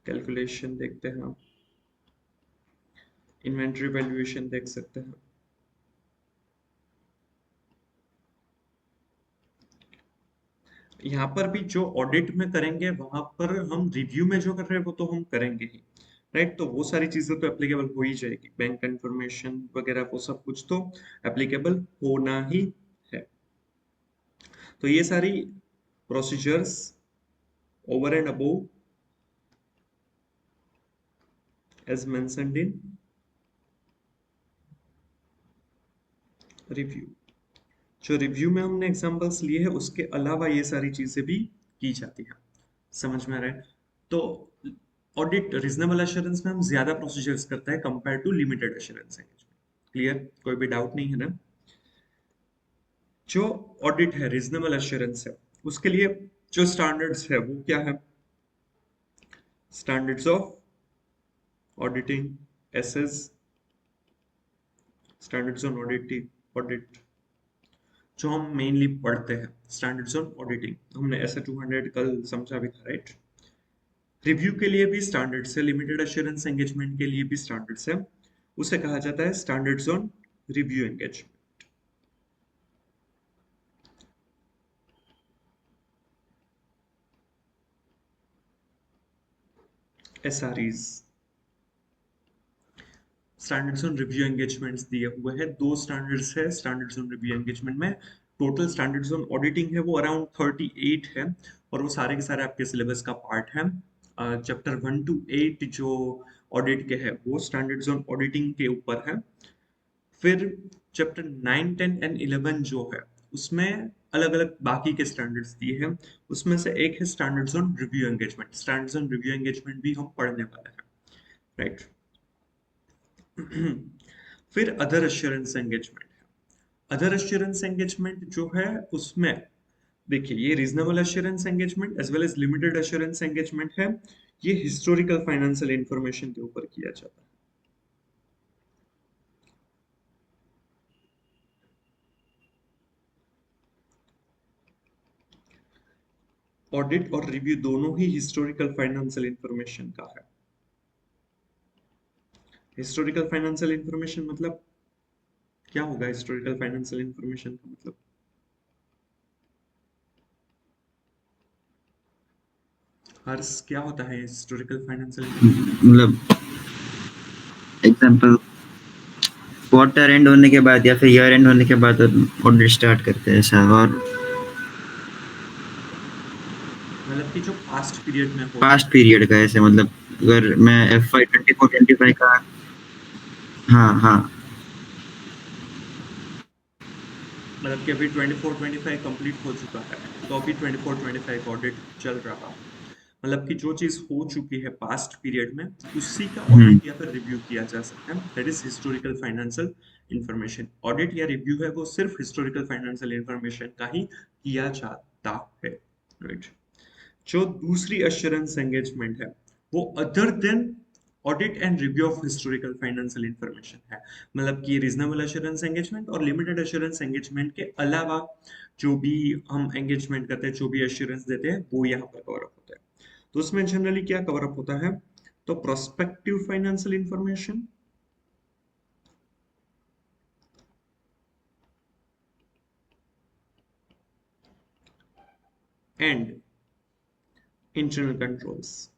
calculation देखते हैं, इन्वेंट्री वैल्यूएशन देख सकते हैं। यहाँ पर भी जो ऑडिट में करेंगे वहां पर हम रिव्यू में जो कर रहे हैं वो तो हम करेंगे ही, राइट? तो वो सारी चीजें तो एप्लीकेबल हो ही जाएगी, बैंक कंफर्मेशन वगैरह वो सब कुछ तो एप्लीकेबल होना ही है। तो ये सारी procedures over and above as mentioned in review। जो रिव्यू में हमने एग्जांपल्स लिए हैं उसके अलावा ये सारी चीजें भी की जाती है। समझ में आ रहा है? तो ऑडिट रीजनेबल एश्योरेंस में हम ज्यादा प्रोसीजर्स करते हैं compare to limited assurance engagement. Clear? कोई भी डाउट नहीं है ना? जो ऑडिट है, रीजनेबल एश्योरेंस है, उसके लिए जो स्टैंडर्ड्स है वो क्या है? Standards of auditing, SS, standards on auditing audit, जो हम मेनली पढ़ते हैं। स्टैंडर्ड्स ऑन ऑडिटिंग हमने ऐसे 200 कल समझा भी था, राइट? रिव्यू के लिए भी स्टैंडर्ड्स है, लिमिटेड एश्योरेंस एंगेजमेंट के लिए भी स्टैंडर्ड्स है। उसे कहा जाता है standards on review engagement. SREs, standards on review engagements दिए हुए हैं। दो स्टैंडर्ड्स है स्टैंडर्ड्स ऑन रिव्यू एंगेजमेंट में। टोटल स्टैंडर्ड्स ऑन ऑडिटिंग है वो अराउंड 38 है, और वो सारे के सारे आपके सिलेबस का पार्ट है। चैप्टर 1 to 8 जो ऑडिट के है वो स्टैंडर्ड्स ऑन ऑडिटिंग के ऊपर है। फिर चैप्टर 9, 10 एंड 11 जो है उसमें अलग अलग बाकी के स्टैंडर्ड्स दिए हैं। उसमें से एक है standards on review engagement. Standards on review engagement भी हम पढ़ने वाले हैं, राइट? फिर अदर एश्योरेंस एंगेजमेंट है। अदर एश्योरेंस एंगेजमेंट जो है उसमें देखिए, ये reasonable assurance engagement as well as limited assurance engagement है। ये हिस्टोरिकल फाइनेंशियल इंफॉर्मेशन के ऊपर किया जाता है। ऑडिट और रिव्यू दोनों ही हिस्टोरिकल फाइनेंशियल इंफॉर्मेशन का है। हिस्टोरिकल फाइनेंशियल इंफॉर्मेशन मतलब क्या होगा? हिस्टोरिकल फाइनेंशियल इंफॉर्मेशन का मतलब हर्ष, क्या होता है हिस्टोरिकल फाइनेंशियल इंफॉर्मेशन? मतलब एग्जांपल क्वार्टर एंड होने के बाद या फिर ईयर एंड होने के बाद ऑडिट स्टार्ट करते हैं ऐसा। और मतलब कि जो पास्ट पीरियड में हो पास्ट पीरियड का ऐसे, मतलब अगर मैं FY 24-25 का, हाँ हाँ मतलब कि अभी 24-25 कंप्लीट हो चुका है, तो अभी 24-25 ऑडिट चल रहा है। मतलब कि जो चीज हो चुकी है पास्ट पीरियड में उसी का ऑडिट या फिर रिव्यू किया जा सकता है। That is historical financial information. Audit या रिव्यू है वो सिर्फ हिस्टोरिकल फाइनेंशियल इंफॉर्मेशन का ही किया जाता है, राइट? जो दूसरी एश्योरेंस एंगेजमेंट है वो other than audit and review of historical financial information है। मतलब कि रीजनेबल एश्योरेंस एंगेजमेंट और लिमिटेड एश्योरेंस एंगेजमेंट के अलावा जो भी हम एंगेजमेंट करते हैं, जो भी एश्योरेंस देते हैं, वो यहाँ पर कवर अप होता है। तो उसमें जनरली क्या कवर अप होता है? तो prospective financial information and internal controls.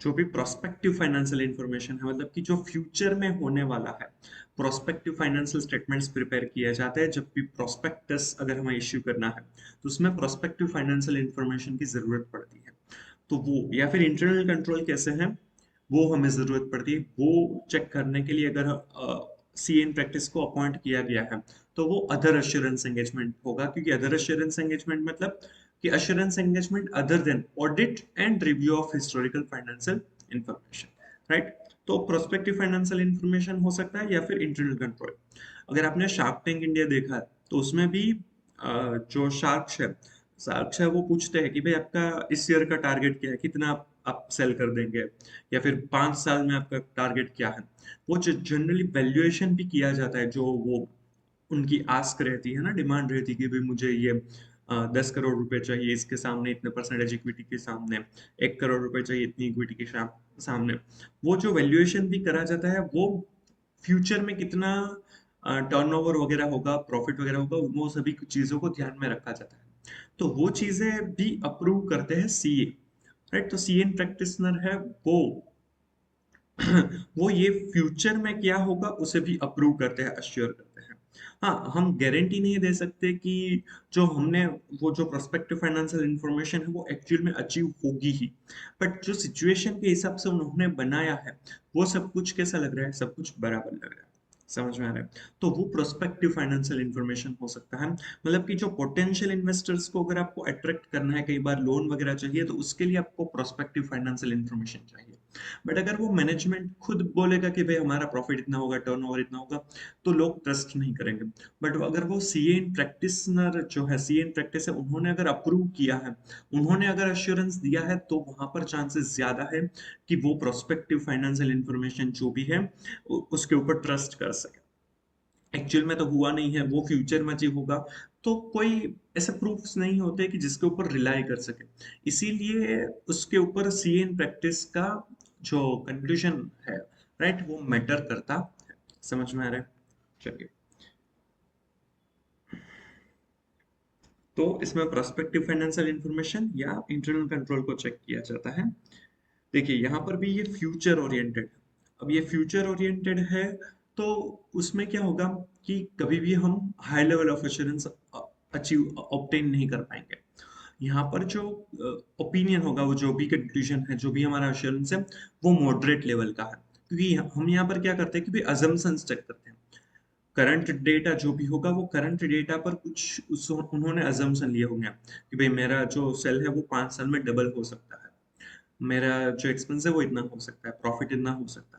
जो भी प्रोस्पेक्टिव फाइनेंशियल इंफॉर्मेशन है, मतलब कि जो फ्यूचर में होने वाला है, प्रोस्पेक्टिव फाइनेंशियल स्टेटमेंट्स प्रिपेयर किए जाते हैं जब भी प्रोस्पेक्टस अगर हमें इश्यू करना है, तो उसमें प्रोस्पेक्टिव फाइनेंशियल इंफॉर्मेशन की जरूरत पड़ती है। तो वो या फिर इंटरनल कंट्रोल कैसे है, वो हमें जरूरत पड़ती है। वो चेक करने के लिए अगर सी एन प्रैक्टिस को अपॉइंट किया गया है, तो वो अदर अश्योरेंस एंगेजमेंट होगा, क्योंकि अदर अश्योरेंस एंगेजमेंट मतलब कि assurance engagement other than audit and review of historical financial information, right. तो प्रोस्पेक्टिव फाइनेंशियल इंफॉर्मेशन हो सकता है या फिर इंटरनल कंट्रोल। अगर आपने शार्क टैंक इंडिया देखा है, तो उसमें भी जो शार्क्स है वो पूछते हैं कि भाई आपका इस ईयर का टारगेट क्या है, कितना आप सेल कर देंगे, या फिर 5 साल में आपका टारगेट क्या है। वो जनरली वैल्यूएशन भी किया जाता है, जो वो उनकी आस्क रहती है ना, डिमांड रहती है कि भाई मुझे ये 10 करोड़ रुपए चाहिए, इसके सामने इतने परसेंटेज इक्विटी के सामने 1 करोड़ रुपए चाहिए इतनी इक्विटी के सामने। वो जो वैल्यूएशन भी करा जाता है, वो फ्यूचर में कितना टर्नओवर वगैरह होगा, प्रॉफिट वगैरह होगा, वो सभी चीजों को ध्यान में रखा जाता है। तो वो चीजें भी अप्रूव करते हैं सीए, राइट। तो सीए प्रैक्टिशनर है वो वो ये फ्यूचर में क्या होगा उसे भी अप्रूव करते हैं, अश्योर करते हैं। हाँ, हम गारंटी नहीं दे सकते कि जो हमने वो जो प्रोस्पेक्टिव फाइनेंशियल इंफॉर्मेशन है वो एक्चुअल में अचीव होगी ही, बट जो सिचुएशन के हिसाब से उन्होंने बनाया है, वो सब कुछ कैसा लग रहा है, सब कुछ बराबर लग रहा है। समझ में आ रहा है। तो वो प्रोस्पेक्टिव फाइनेंशियल इंफॉर्मेशन हो सकता है। मतलब कि जो पोटेंशियल इन्वेस्टर्स को अगर आपको अट्रैक्ट करना है, कई बार लोन वगैरह चाहिए, तो उसके लिए आपको प्रोस्पेक्टिव फाइनेंशियल इंफॉर्मेशन चाहिए। बट अगर वो मैनेजमेंट खुद बोलेगा कि भाई हमारा प्रॉफिट इतना होगा, टर्नओवर इतना होगा, तो लोग ट्रस्ट नहीं करेंगे। बट अगर वो सीए इन प्रैक्टिशनर जो है, सीए इन प्रैक्टिस है, उन्होंने अगर अप्रूव किया है, उन्होंने अगर अश्योरेंस दिया है, तो वहां पर चांसेस ज्यादा है कि वो प्रोस्पेक्टिव फाइनेंशियल इंफॉर्मेशन जो भी है उसके ऊपर ट्रस्ट कर सके। एक्चुअल में तो हुआ नहीं है, वो फ्यूचर में अचीव होगा, तो कोई ऐसे प्रूफ्स नहीं होते कि जिसके ऊपर रिलाई कर सके। इसीलिए उसके ऊपर सी इन प्रैक्टिस का जो कंक्लूजन है, राइट, वो मैटर करता है। समझ में आ रहा है। चलिए, तो इसमें प्रोस्पेक्टिव फाइनेंशियल इंफॉर्मेशन या इंटरनल कंट्रोल को चेक किया जाता है। देखिए यहाँ पर भी ये फ्यूचर ओरिएंटेड है। अब ये फ्यूचर ओरिएंटेड है, तो उसमें क्या होगा कि कभी भी हम high level of assurance achieve obtain नहीं कर पाएंगे। यहाँ पर जो ओपिनियन होगा, वो जो भी कंक्लूजन है, जो भी हमारा एश्योरेंस है, वो मॉडरेट लेवल का है। क्योंकि हम यहाँ पर क्या करते हैं कि भाई अजम्पशंस चेक करते हैं। करंट डेटा जो भी होगा, वो करंट डेटा पर कुछ उन्होंने अजम्पशन लिए होंगे कि भाई मेरा जो सेल है वो 5 साल में डबल हो सकता है, मेरा जो एक्सपेंस है वो इतना हो सकता है, प्रॉफिट इतना हो सकता है।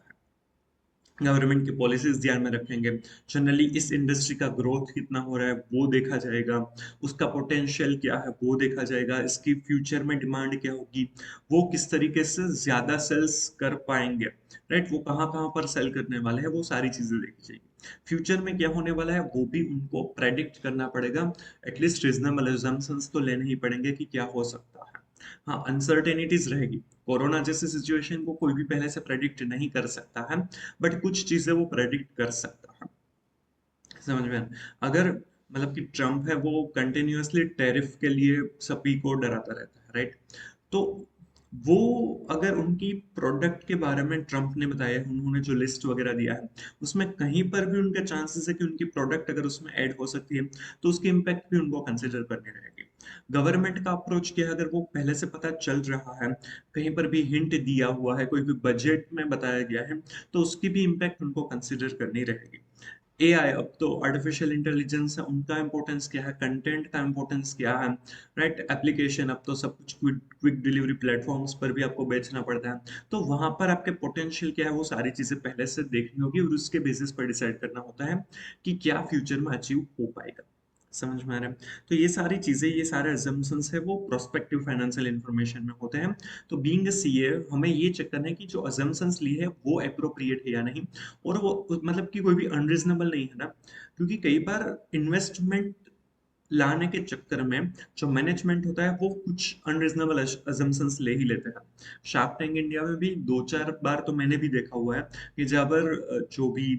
गवर्नमेंट की पॉलिसीज ध्यान में रखेंगे। जनरली इस इंडस्ट्री का ग्रोथ कितना हो रहा है वो देखा जाएगा, उसका पोटेंशियल क्या है वो देखा जाएगा, इसकी फ्यूचर में डिमांड क्या होगी, वो किस तरीके से ज्यादा सेल्स कर पाएंगे, राइट, वो कहाँ कहाँ पर सेल करने वाले हैं, वो सारी चीजें देखी जाएगी। फ्यूचर में क्या होने वाला है वो भी उनको प्रेडिक्ट करना पड़ेगा। एटलीस्ट रीजनेबल assumptions तो लेने ही पड़ेंगे कि क्या हो सकता है। हाँ, अनसर्टेनिटीज रहेगी। कोरोना जैसे सिचुएशन को कोई भी पहले से प्रेडिक्ट नहीं कर सकता है, बट कुछ चीजें वो प्रेडिक्ट कर सकता है। समझ में अगर मतलब कि ट्रम्प है वो कंटिन्यूअसली टैरिफ के लिए सभी को डराता रहता है, राइट। तो वो अगर उनकी प्रोडक्ट के बारे में ट्रम्प ने बताया है, उन्होंने जो लिस्ट वगैरह दिया है, उसमें कहीं पर भी उनके चांसेस है कि उनकी प्रोडक्ट अगर उसमें ऐड हो सकती है, तो उसकी इम्पैक्ट भी उनको कंसिडर करनी रहेगी। गवर्नमेंट का अप्रोच क्या है, अगर वो पहले से पता चल रहा है, कहीं पर भी हिंट दिया हुआ है, कोई भी बजट में बताया गया है, तो उसकी भी इम्पैक्ट उनको कंसिडर करनी रहेगी। एआई, अब तो आर्टिफिशियल इंटेलिजेंस है, उनका इंपॉर्टेंस क्या है, कंटेंट का इंपॉर्टेंस क्या है, राइट। एप्लीकेशन, अब तो सब कुछ क्विक डिलीवरी प्लेटफॉर्म्स पर भी आपको बेचना पड़ता है, तो वहां पर आपके पोटेंशियल क्या है, वो सारी चीजें पहले से देखनी होगी, और उसके बेसिस पर डिसाइड करना होता है कि क्या फ्यूचर में अचीव हो पाएगा। समझ में आ रहा है। तो ये सारी चीजें, ये सारे assumptions है, वो प्रोस्पेक्टिव फाइनेंशियल इंफॉर्मेशन में होते हैं। तो बीइंग अ सीए हमें ये चेक करना है कि जो assumptions ली है वो अप्रोप्रिएट है या नहीं, और वो मतलब कि कोई भी अनरीजनेबल नहीं है ना। क्योंकि कई बार इन्वेस्टमेंट लाने के चक्कर में जो मैनेजमेंट होता है वो कुछ अनरीजनेबल assumptions ले ही लेते हैं। शार्क टैंक इंडिया में भी 2-4 बार तो मैंने भी देखा हुआ है कि जब जो भी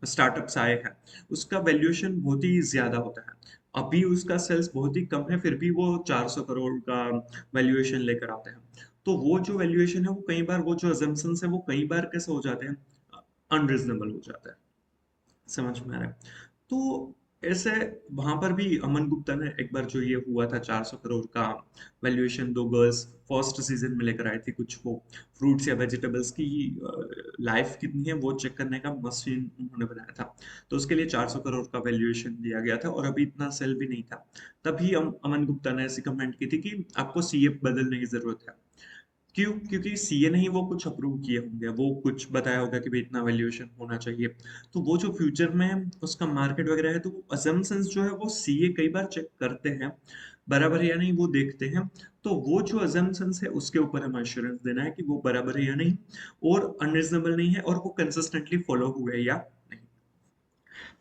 स्टार्टअप्स आए हैं, उसका वैल्यूएशन बहुत ही ज्यादा होता है। अभी उसका सेल्स बहुत ही कम है, फिर भी वो 400 करोड़ का वैल्यूएशन लेकर आते हैं। तो वो जो वैल्यूएशन है वो कई बार, वो जो अजम्पशंस है वो कई बार कैसे हो जाते हैं, अनरीजनेबल हो जाता है। समझ में आ रहा है? तो ऐसे वहां पर भी अमन गुप्ता ने एक बार जो ये हुआ था 400 करोड़ का वैल्यूएशन, दो गर्ल्स फर्स्ट सीजन में लेकर आई थी कुछ वो फ्रूट्स या वेजिटेबल्स की लाइफ कितनी है वो चेक करने का मशीन उन्होंने बनाया था। तो उसके लिए 400 करोड़ का वैल्यूएशन दिया गया था और अभी इतना सेल भी नहीं था। तभी अमन गुप्ता ने ऐसी कमेंट की थी कि आपको सीए बदलने की जरूरत है। क्यों? क्योंकि सीए ने ही वो कुछ अप्रूव किए होंगे, वो कुछ बताया होगा कि भाई इतना वैल्यूएशन होना चाहिए। तो वो जो फ्यूचर में उसका मार्केट वगैरह है, तो वो assumptions जो है वो सीए कई बार चेक करते हैं, बराबर है या नहीं वो देखते हैं। तो वो जो assumptions है उसके ऊपर हमें एश्योरेंस देना है कि वो बराबर है या नहीं, और अनरीजनेबल नहीं है, और वो कंसिस्टेंटली फॉलो हुए या नहीं।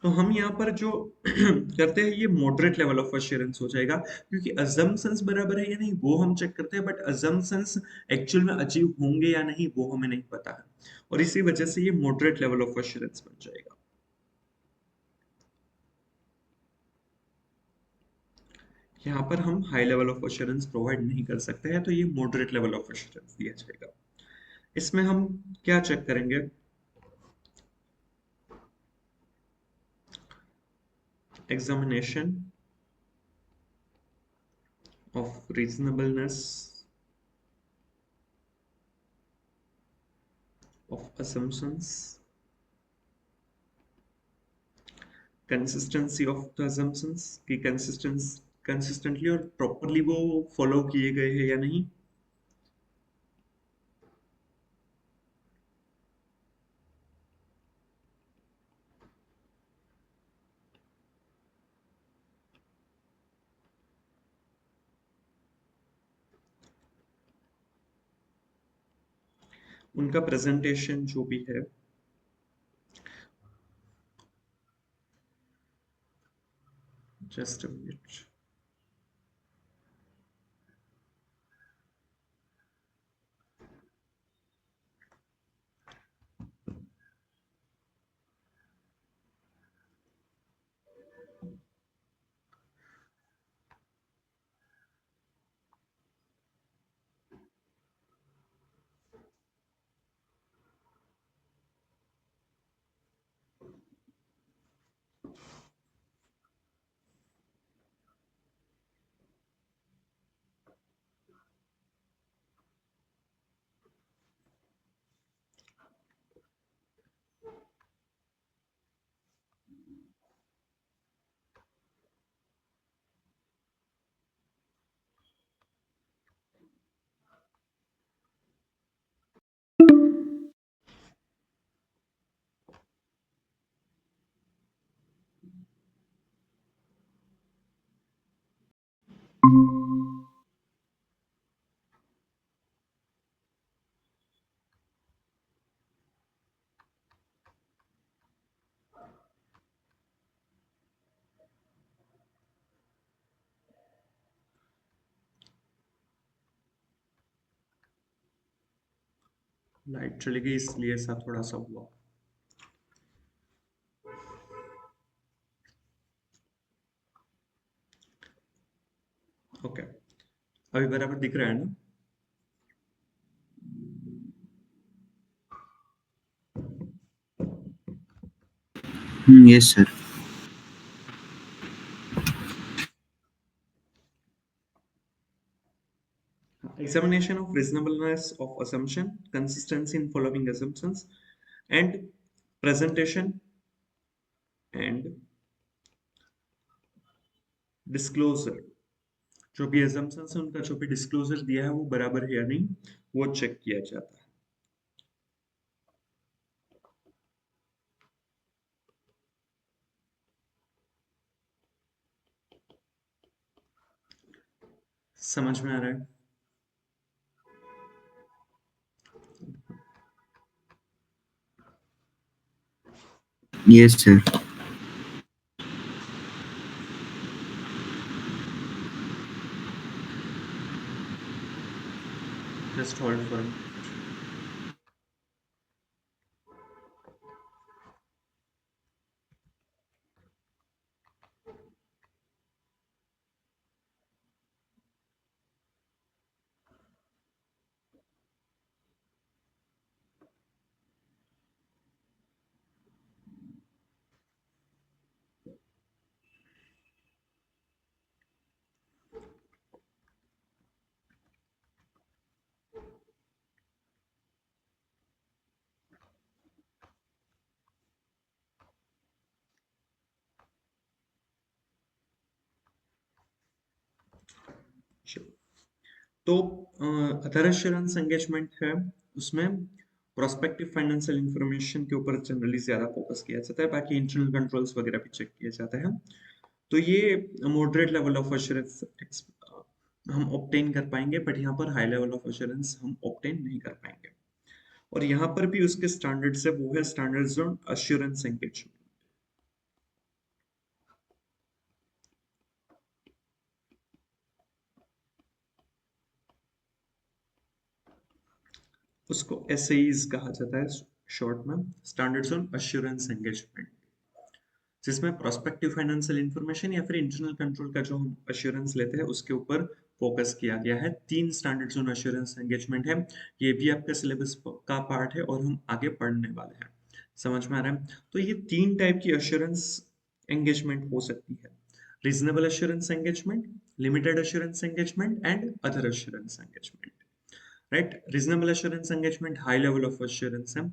तो हम यहाँ पर जो करते हैं ये मॉडरेट लेवल ऑफ अश्योरेंस हो जाएगा, क्योंकि अजम्पशंस बराबर है या नहीं वो हम चेक करते हैं, बट अजम्पशंस एक्चुअल में अचीव होंगे या नहीं वो हमें नहीं पता है, और इसी वजह से ये मॉडरेट लेवल ऑफ अश्योरेंस बन जाएगा। यहाँ पर हम high level of assurance provide नहीं कर सकते हैं, तो ये मॉडरेट लेवल ऑफ अश्योरेंस दिया जाएगा। इसमें हम क्या चेक करेंगे? Examination of reasonableness of assumptions, consistency of the assumptions की कंसिस्टेंटली और प्रॉपरली वो फॉलो किए गए हैं या नहीं। उनका प्रेजेंटेशन जो भी है, जस्ट अ मिनट। लाइट चली गई इसलिए ऐसा थोड़ा सा हुआ। ओके, अभी बराबर दिख रहा है ना? Yes sir. Examination of reasonableness of assumption, consistency in following assumptions, and presentation and disclosure। जो भी assumptions है उनका जो भी disclosure दिया है वो बराबर है या नहीं वो चेक किया जाता है। समझ में आ रहा है? Yes sir. Just hold for a minute। तो अदर एश्योरेंस एंगेजमेंट है, उसमें प्रोस्पेक्टिव फाइनेंशियल इंफॉर्मेशन के ऊपर जनरली ज्यादा फोकस किया जाता है, बाकी इंटरनल कंट्रोल्स वगैरह भी चेक किए जाते हैं। तो ये मॉडरेट लेवल ऑफ एश्योरेंस हम ऑब्टेन कर पाएंगे, बट यहाँ पर हाई लेवल ऑफ एश्योरेंस हम ऑब्टेन नहीं कर पाएंगे। और यहाँ पर भी उसके स्टैंडर्ड्स है, वो है स्टैंडर्ड्स ऑन एश्योरेंस एंगेजमेंट। उसको एसएईज कहा जाता है शॉर्ट में, स्टैंडर्ड्स ऑन एश्योरेंस एंगेजमेंट, जिसमें प्रोस्पेक्टिव फाइनेंशियल इंफॉर्मेशन या फिर इंटरनल कंट्रोल का जो हम एश्योरेंस लेते हैं उसके ऊपर फोकस किया गया है। 3 स्टैंडर्ड्स ऑन एश्योरेंस एंगेजमेंट है, ये भी आपके सिलेबस का पार्ट है और हम आगे पढ़ने वाले हैं। समझ में आ रहा है? तो ये 3 टाइप की एश्योरेंस एंगेजमेंट हो सकती है: reasonable assurance engagement, limited assurance engagement and other assurance engagement. Right? Reasonable assurance engagement high level of assurance है,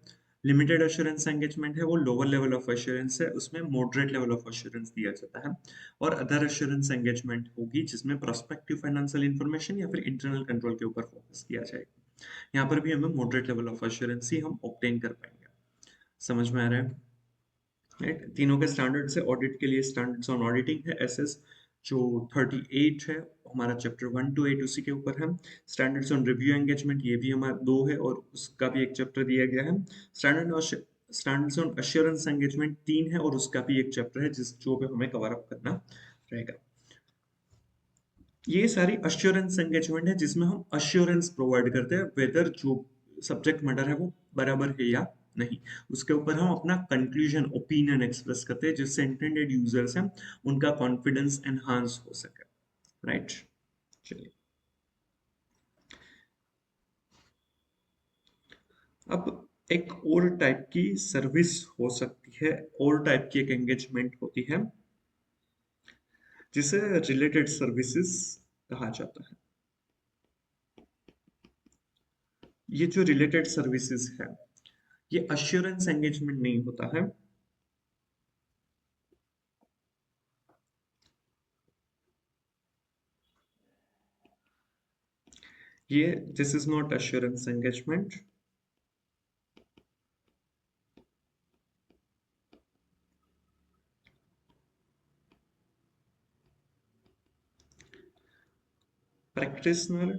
लिमिटेड एश्योरेंस एंगेजमेंट है वो लोअर लेवल ऑफ एश्योरेंस है, उसमें मॉडरेट लेवल ऑफ एश्योरेंस दिया जाता है। और अदर एश्योरेंस एंगेजमेंट होगी जिसमें प्रोस्पेक्टिव फाइनेंशियल इंफॉर्मेशन या फिर इंटरनल कंट्रोल के ऊपर फोकस किया जाएगा। यहाँ पर भी हमें मॉडरेट लेवल ऑफ एश्योरेंस ही हम ऑब्टेन कर पाएंगे। समझ में आ रहा है? राइट? तीनों के स्टैंडर्ड्स है। ऑडिट के लिए स्टैंडर्ड्स ऑन ऑडिटिंग है एसएस, जो 38 है, हमारा चैप्टर 1 to 8 उसी के ऊपर है। स्टैंडर्ड्स ऑन रिव्यू एंगेजमेंट, ये भी हमारा 2 है और उसका भी एक चैप्टर दिया गया है। स्टैंडर्ड्स ऑन अश्योरेंस एंगेजमेंट 3 है और उसका भी एक चैप्टर है जिस जो पे हमें कवर अप करना रहेगा। ये सारी अश्योरेंस एंगेजमेंट है जिसमें हम अश्योरेंस प्रोवाइड करते हैं वेदर जो सब्जेक्ट मैटर है वो बराबर है या नहीं। उसके ऊपर हम अपना कंक्लूजन ओपिनियन एक्सप्रेस करते हैं जिससे इंटेंडेड यूजर्स हैं उनका कॉन्फिडेंस एनहांस हो सके। राइट? चलिए, अब एक और टाइप की सर्विस हो सकती है, और टाइप की एक एंगेजमेंट होती है जिसे रिलेटेड सर्विसेज कहा जाता है। ये जो रिलेटेड सर्विसेज है ये अश्योरेंस एंगेजमेंट नहीं होता है। ये this is not assurance engagement. Practitioner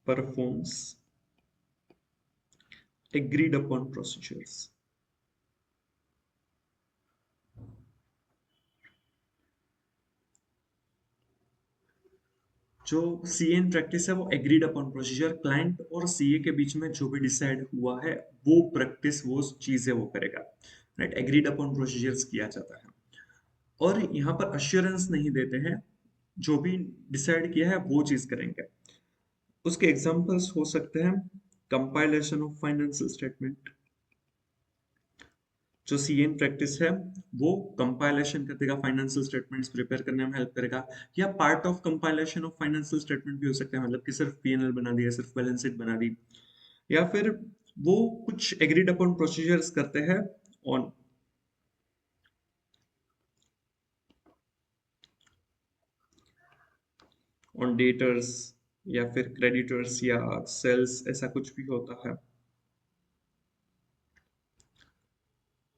performs agreed upon procedures. जो सीए इन प्रैक्टिस है वो एग्रीड अपॉन प्रोसीजर, क्लाइंट और सीए के बीच में जो भी डिसाइड हुआ है वो प्रैक्टिस वो चीजें वो करेगा। राइट? एग्रीड अपॉन प्रोसीजर्स किया जाता है और यहाँ पर अश्योरेंस नहीं देते हैं, जो भी डिसाइड किया है वो चीज करेंगे। उसके एग्जांपल्स हो सकते हैं कंपाइलेशन ऑफ फाइनेंशियल स्टेटमेंट, जो सीएन प्रैक्टिस है वो कंपाइलेशन कर देगा, फाइनेंशियल स्टेटमेंट्स प्रिपेयर करने में हेल्प करेगा। या part of compilation of financial statement भी हो सकता है, मतलब कि सिर्फ पीएनएल बना दिया, सिर्फ बैलेंस शीट बना दी। या फिर वो कुछ एग्रीड अपॉन प्रोसीजर्स करते हैं ऑन ऑन डेटर्स या फिर क्रेडिटर्स या सेल्स, ऐसा कुछ भी होता है।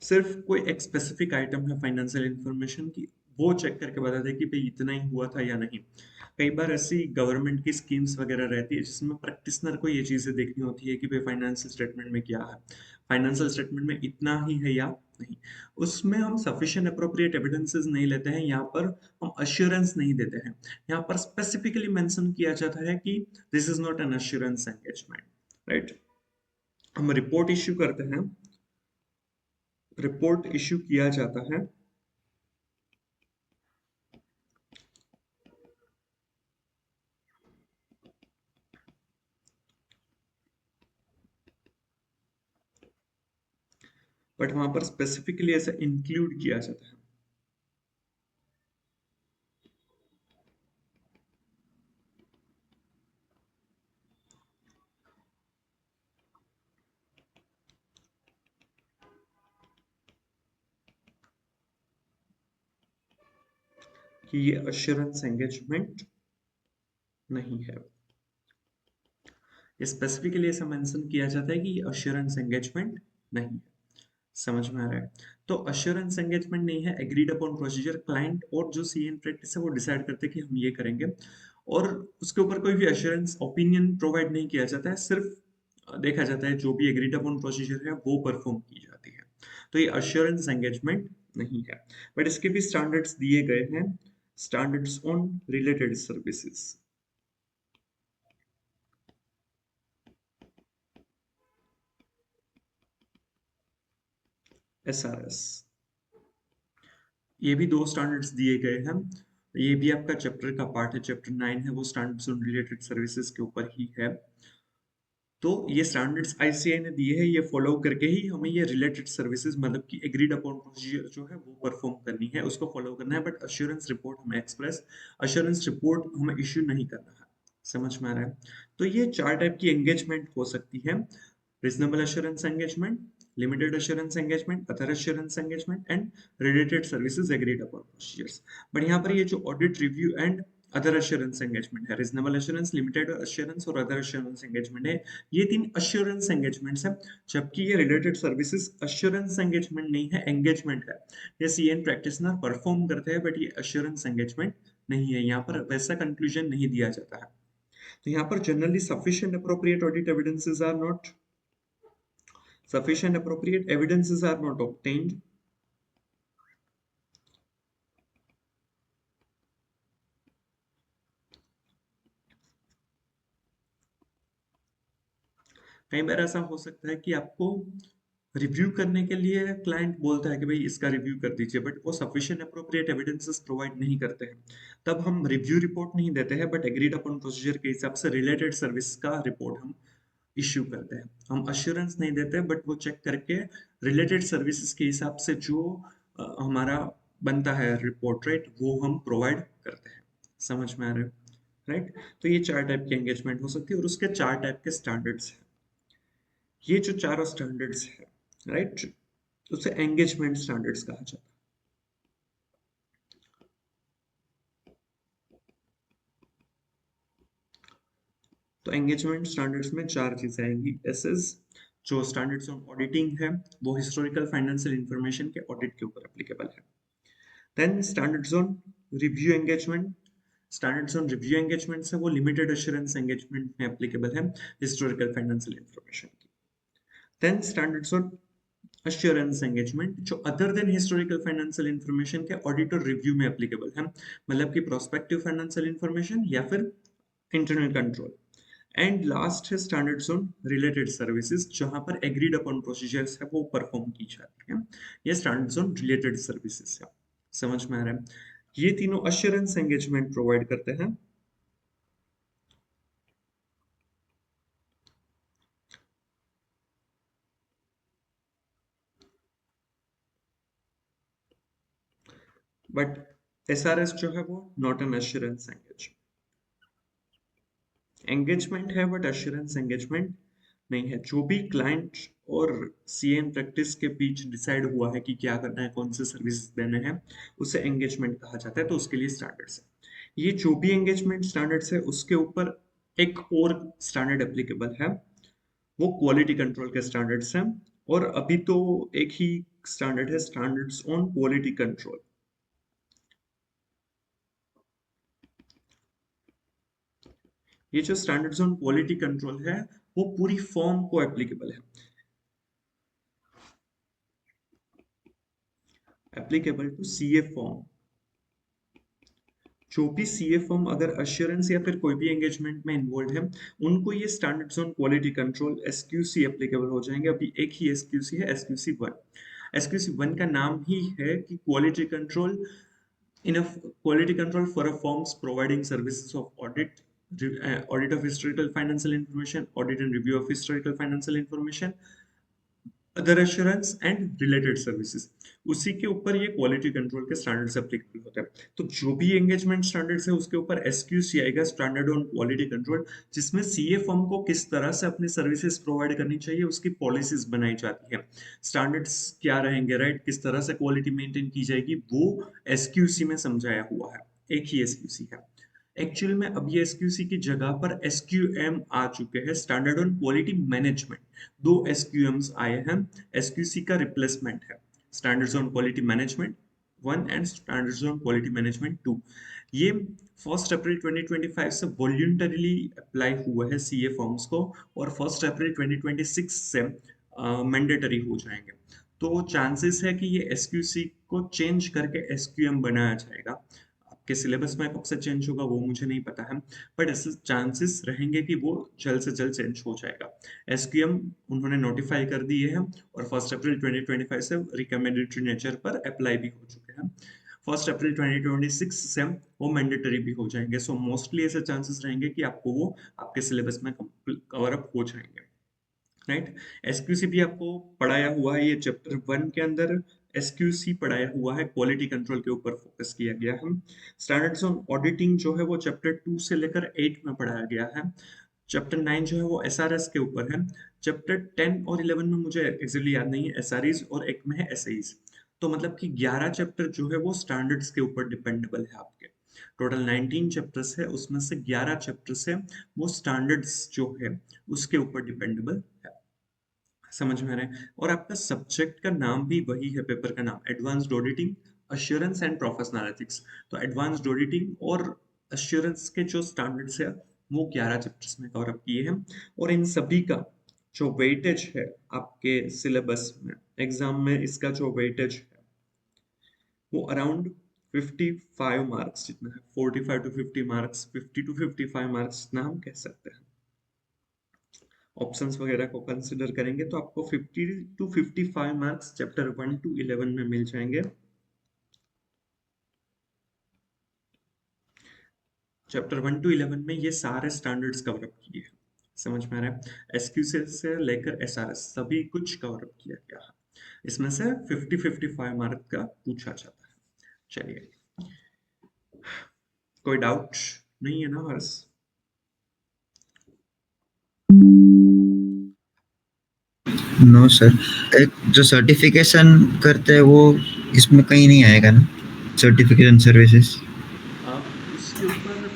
सिर्फ कोई एक स्पेसिफिक आइटम है फाइनेंशियल इंफॉर्मेशन की, वो चेक करके बता दे कि भाई इतना ही हुआ था या नहीं। कई बार ऐसी गवर्नमेंट की स्कीम्स वगैरह रहती है जिसमें प्रैक्टिशनर को ये चीजें देखनी होती है कि भाई फाइनेंशियल स्टेटमेंट में क्या है, फाइनेंशियल स्टेटमेंट में इतना ही है या नहीं। उसमें हम सफिशिएंट अप्रोप्रिएट एविडेंसेस नहीं लेते हैं, यहाँ पर हम अश्योरेंस नहीं देते हैं। यहाँ पर स्पेसिफिकली मेंशन किया जाता है कि this is not an assurance engagement. Right? हम रिपोर्ट इश्यू करते हैं, रिपोर्ट इश्यू किया जाता है, बट वहां पर स्पेसिफिकली ऐसा इंक्लूड किया जाता है। कि ये अश्योरेंस एंगेजमेंट नहीं है। स्पेसिफिकली ऐसा मेंशन किया जाता है कि ये अश्योरेंस एंगेजमेंट नहीं है। समझ में आ रहा है? तो अश्योरेंस एंगेजमेंट नहीं है, एग्रीड अपॉन प्रोसीजर क्लाइंट और जो सी एन प्रैक्टिस है वो डिसाइड करते हैं कि हम ये करेंगे, और उसके ऊपर कोई भी अश्योरेंस ओपिनियन प्रोवाइड नहीं किया जाता है, सिर्फ देखा जाता है जो भी एग्रीड अपॉन प्रोसीजर है वो परफॉर्म की जाती है। तो ये अश्योरेंस एंगेजमेंट नहीं है, बट इसके भी स्टैंडर्ड्स दिए गए हैं, standards on related services, SRS। ये भी दो स्टैंडर्ड्स दिए गए हैं, ये भी आपका चैप्टर का पार्ट है, चैप्टर 9 है, वो स्टैंडर्ड्स ऑन रिलेटेड सर्विसेज के ऊपर ही है। तो ये स्टैंडर्ड्स आईसीआई ने दिए हैं, ये फॉलो करके ही हमें ये रिलेटेड सर्विसेज मतलब कि एग्रीड अपॉन प्रोसीजर जो है वो परफॉर्म करनी है, उसको फॉलो करना है, बट अश्योरेंस रिपोर्ट हमें अश्योरेंस रिपोर्ट हमें इश्यू नहीं करना है। समझ में आ रहा है? तो ये चार टाइप की एंगेजमेंट हो सकती है: reasonable assurance engagement, limited assurance engagement, other assurance engagement and related services agreed upon procedures. But यहाँ पर ये जो audit review and other assurance engagement है, रीजनेबल अश्योरेंस, लिमिटेड अश्योरेंस और अदर अश्योरेंस एंगेजमेंट है, ये तीन अश्योरेंस एंगेजमेंट्स हैं, जबकि ये रिलेटेड सर्विसेज अश्योरेंस एंगेजमेंट नहीं है, एंगेजमेंट है। ये सीएन प्रैक्टिशनर परफॉर्म करते हैं, बट ये अश्योरेंस एंगेजमेंट नहीं है, यहाँ पर वैसा कंक्लूजन नहीं दिया जाता है। तो यहाँ पर generally sufficient appropriate evidences are not obtained, कई बार ऐसा हो सकता है कि आपको रिव्यू करने के लिए क्लाइंट बोलता है कि भाई इसका रिव्यू कर दीजिए, बट वो सफिशिएंट अप्रोप्रिएट एविडेंसेस प्रोवाइड नहीं करते हैं, तब हम रिव्यू रिपोर्ट नहीं देते हैं, बट एग्रीड अपॉन प्रोसीजर के हिसाब से रिलेटेड सर्विस का रिपोर्ट हम इश्यू करते हैं। हम अश्योरेंस नहीं देते, बट वो चेक करके रिलेटेड सर्विसेज के हिसाब से जो हमारा बनता है रिपोर्ट, राइट, वो हम प्रोवाइड करते हैं। समझ में आ रहा है? राइट। तो ये चार टाइप की एंगेजमेंट हो सकती है और उसके चार टाइप के स्टैंडर्ड्स हैं। ये जो चारों स्टैंडर्ड्स है, राइट, उसे एंगेजमेंट स्टैंडर्ड्स कहा जाता है। तो एंगेजमेंट स्टैंडर्ड्स में चार चीजें आएंगी। एसएस जो स्टैंडर्ड्स ऑन ऑडिटिंग है, वो हिस्टोरिकल फाइनेंशियल इंफॉर्मेशन के ऑडिट के ऊपर एप्लीकेबल है। Then standards on review engagement, standards on review engagement से वो लिमिटेड एश्योरेंस एंगेजमेंट में एप्लीकेबल है हिस्टोरिकल फाइनेंशियल इंफॉर्मेशन की। Then standards on assurance engagement जो other than historical financial information के ऑडिट और रिव्यू में एप्लीकेबल है, मतलब कि प्रोस्पेक्टिव फाइनेंशियल इंफॉर्मेशन या फिर इंटरनल कंट्रोल। एंड लास्ट है स्टैंडर्ड्स ऑन रिलेटेड सर्विसेज, जहां पर एग्रीड अपॉन प्रोसीजर्स है वो परफॉर्म की जाती है। ये स्टैंडर्ड्स ऑन रिलेटेड सर्विसेज है। समझ में आ रहा है? ये तीनों अश्योरेंस एंगेजमेंट प्रोवाइड करते हैं। बट एसआरएस जो है वो नॉट एन अश्योरेंस एंगेजमेंट है, बट अश्योरेंस एंगेजमेंट नहीं है। जो भी क्लाइंट और सीएन प्रैक्टिस के बीच डिसाइड हुआ है कि क्या करना है, कौन से सर्विस देने हैं, उसे एंगेजमेंट कहा जाता है। तो उसके लिए स्टैंडर्ड्स है। ये जो भी एंगेजमेंट स्टैंडर्ड्स है उसके ऊपर एक और स्टैंडर्ड एप्लीकेबल है, वो क्वालिटी कंट्रोल के स्टैंडर्ड्स हैं। और अभी तो एक ही स्टैंडर्ड है, स्टैंडर्ड्स ऑन क्वालिटी कंट्रोल। ये जो स्टैंडर्ड्स ऑन क्वालिटी कंट्रोल है वो पूरी फॉर्म को एप्लीकेबल है, एप्लीकेबल टू सीए फॉर्म। जो भी सीए फर्म अगर अश्योरेंस या फिर कोई भी एंगेजमेंट में इन्वॉल्व है, उनको ये standards on quality control SQC applicable हो जाएंगे। अभी एक ही एसक्यूसी है, एसक्यूसी 1। एसक्यूसी 1 का नाम ही है कि quality control in a quality control for a firms providing services of audit, audit of historical financial information, audit and review of historical financial information, other assurance and related services. उसी के ऊपर ये quality control के standards applicable होते हैं। तो जो भी एंगेजमेंट स्टैंडर्ड्स है उसके ऊपर एसक्यूसी आएगा, स्टैंडर्ड ऑन क्वालिटी कंट्रोल, जिसमें सीए फर्म को किस तरह से अपनी सर्विसेज प्रोवाइड करनी चाहिए उसकी पॉलिसीज बनाई जाती है। स्टैंडर्ड्स क्या रहेंगे, राइट, किस तरह से क्वालिटी मेंटेन की जाएगी, वो एसक्यूसी में समझाया हुआ है। एक ही एसक्यूसी है। एक्चुअल में अब ये एसक्यूसी की जगह पर एसक्यूएम आ चुके हैं, स्टैंडर्ड ऑन क्वालिटी मैनेजमेंट। दो एसक्यूएम्स आए हैं, एसक्यूसी का रिप्लेसमेंट है standards on quality management 1 and standards on quality management 2। ये 1 अप्रैल 2025 से वॉल्यूंटरीली अप्लाई हुआ है सीए फॉर्म्स को, और 1 अप्रैल 2026 से मैंडेटरी हो जाएंगे। तो चांसेस है कि ये एसक्यूसी को चेंज करके एसक्यूएम बनाया जाएगा। आपके सिलेबस में कब से चेंज होगा वो मुझे नहीं पता है, बट ऐसे चांसेस रहेंगे कि वो जल्द से जल्द चेंज हो जाएगा। एसक्यूएम उन्होंने नोटिफाई कर दिए हैं, और 1 अप्रैल 2025 से रिकमेंडेटरी नेचर पर अप्लाई भी हो चुके हैं। 1 अप्रैल 2026 से वो मैंडेटरी भी हो जाएंगे। सो मोस्टली ऐसे चांसेस रहेंगे कि आपको वो आपके सिलेबस में कवर अप हो जाएंगे, राइट। एसक्यूसी भी आपको पढ़ाया हुआ है, ये चैप्टर 1 के अंदर एसक्यूसी पढ़ाया हुआ है, क्वालिटी कंट्रोल के ऊपर फोकस किया गया है। स्टैंडर्ड्स ऑन ऑडिटिंग जो है वो चैप्टर 2 से लेकर 8 में पढ़ाया गया है। चैप्टर 9 जो है वो एसआरएस के ऊपर है। चैप्टर 10 और 11 में मुझे एग्जैक्टली याद नहीं है एसआरईज, और एक में है एसआईज। तो मतलब कि 11 चैप्टर जो है वो स्टैंडर्ड्स के ऊपर डिपेंडेबल है आपके। टोटल 19 चैप्टर्स है, उसमें से 11 चैप्टर्स है वो स्टैंडर्ड्स जो है उसके ऊपर डिपेंडेबल है। समझ में आ रहा है। और आपका सब्जेक्ट का नाम भी वही है, पेपर का नाम advanced auditing, assurance and professional ethics. तो एडवांस्ड ऑडिटिंग और अश्योरेंस के जो स्टैंडर्ड्स है वो 11 चैप्टर्स में कवर अप किए हैं। और इन सभी का जो वेटेज है आपके सिलेबस में, एग्जाम में इसका जो वेटेज है वो अराउंड 55 मार्क्स जितना है, 45 टू 50 मार्क्स, 50 टू 55 मार्क्स जितना हम कह सकते हैं। ऑप्शंस वगैरह को कंसिडर करेंगे तो आपको 50 टू 55 मार्क्स चैप्टर 1 टू 11 में मिल जाएंगे। चैप्टर 1 टू 11 में ये सारे स्टैंडर्ड्स कवर अप किए हैं। समझ में आ रहा है। एसक्यूसी से लेकर एसआरएस सभी कुछ कवर अप किया गया है। इसमें से 50-55 मार्क का पूछा जाता है। चलिए, कोई डाउट नहीं है ना हर्ष? No sir. एक जो सर्टिफिकेशन करते हैं वो इसमें कहीं नहीं आएगा ना, सर्टिफिकेशन सर्विसेज? उसके ऊपर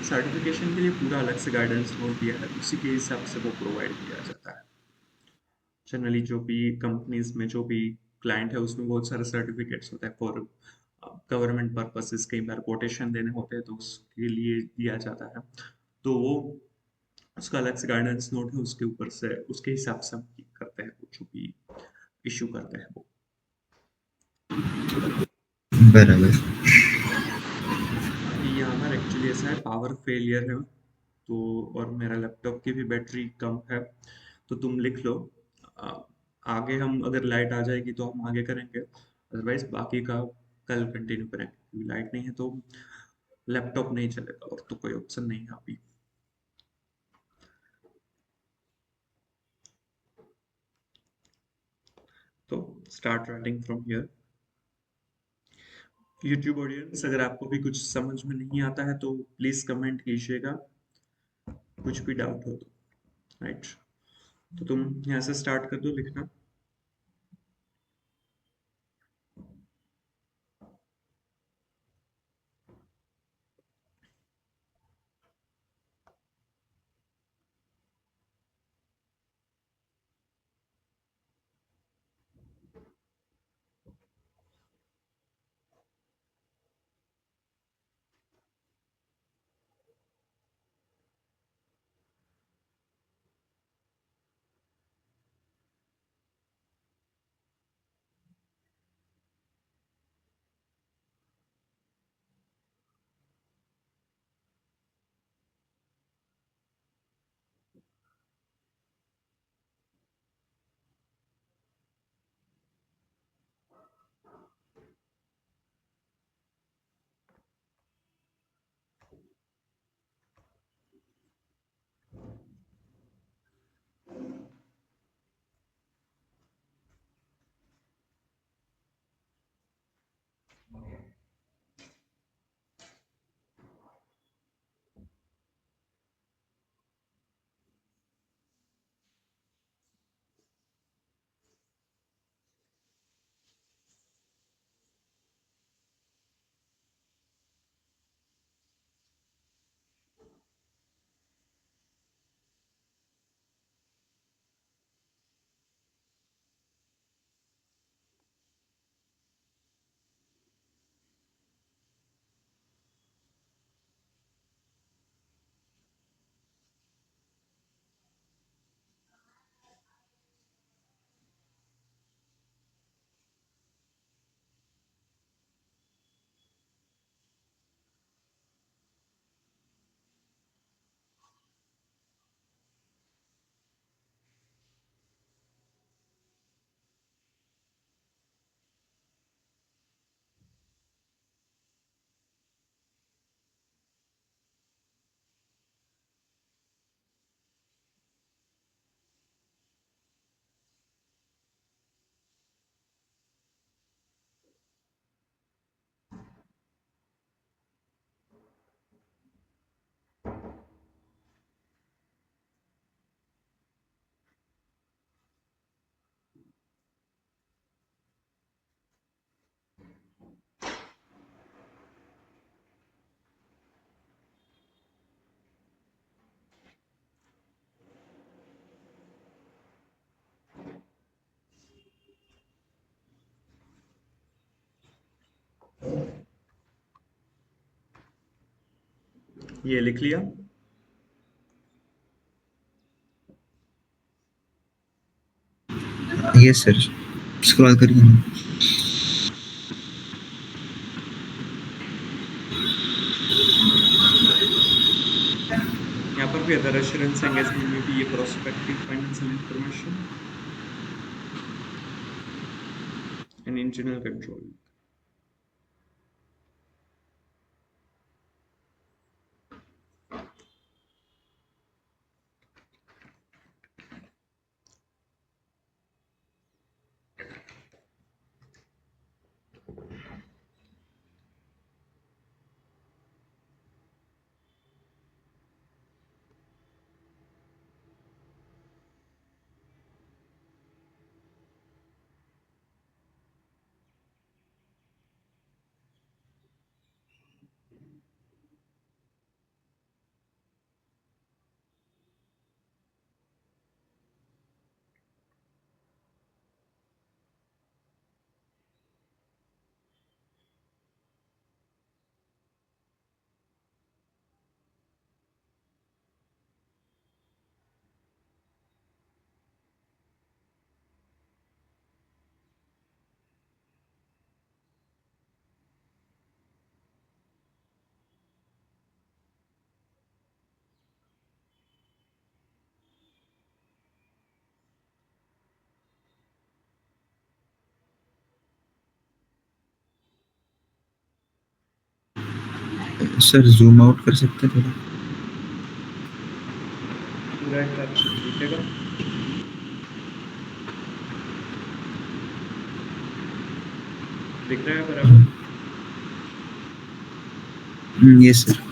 सर्टिफिकेशन के लिए पूरा अलग से गाइडेंस नोट दिया है, उसी के हिसाब से वो प्रोवाइड किया जाता है। जनरली जो भी कंपनीज में जो भी क्लाइंट है उसमें बहुत सारे सर्टिफिकेट्स होते हैं फॉर गवर्नमेंट पर्पसेस, कई बार कोटेशन देने होते हैं तो उसके लिए दिया जाता है। तो वो उसका अलग से गाइडेंस नोट है, उसके ऊपर से उसके हिसाब से हम करते हैं वो जो भी इशू करते हैं वो। बराबर। बाकी यहाँ पर एक्चुअली ऐसा है, पावर फेलियर है तो, और मेरा लैपटॉप की भी बैटरी कम है, तो तुम लिख लो। आ, आगे हम अगर लाइट आ जाएगी तो हम आगे करेंगे, अदरवाइज बाकी का कल कंटिन्यू करेंगे, क्योंकि लाइट नहीं है तो लैपटॉप नहीं चलेगा, और तो कोई ऑप्शन नहीं है अभी। तो start writing from here. YouTube audience, अगर आपको भी कुछ समझ में नहीं आता है तो प्लीज कमेंट कीजिएगा, कुछ भी डाउट हो तो, राइट। तो तुम यहाँ से स्टार्ट कर दो लिखना। ये लिख लिया। यस सर, स्क्रॉल करिए ना। यहाँ पर भी अदर एश्योरेंस एंगेजमेंट में भी ये prospective financial information and internal control. Sir zoom out कर सकते हैं थोड़ा? पूरा एक साथ दिखेगा। दिख रहा है बराबर। Yes sir.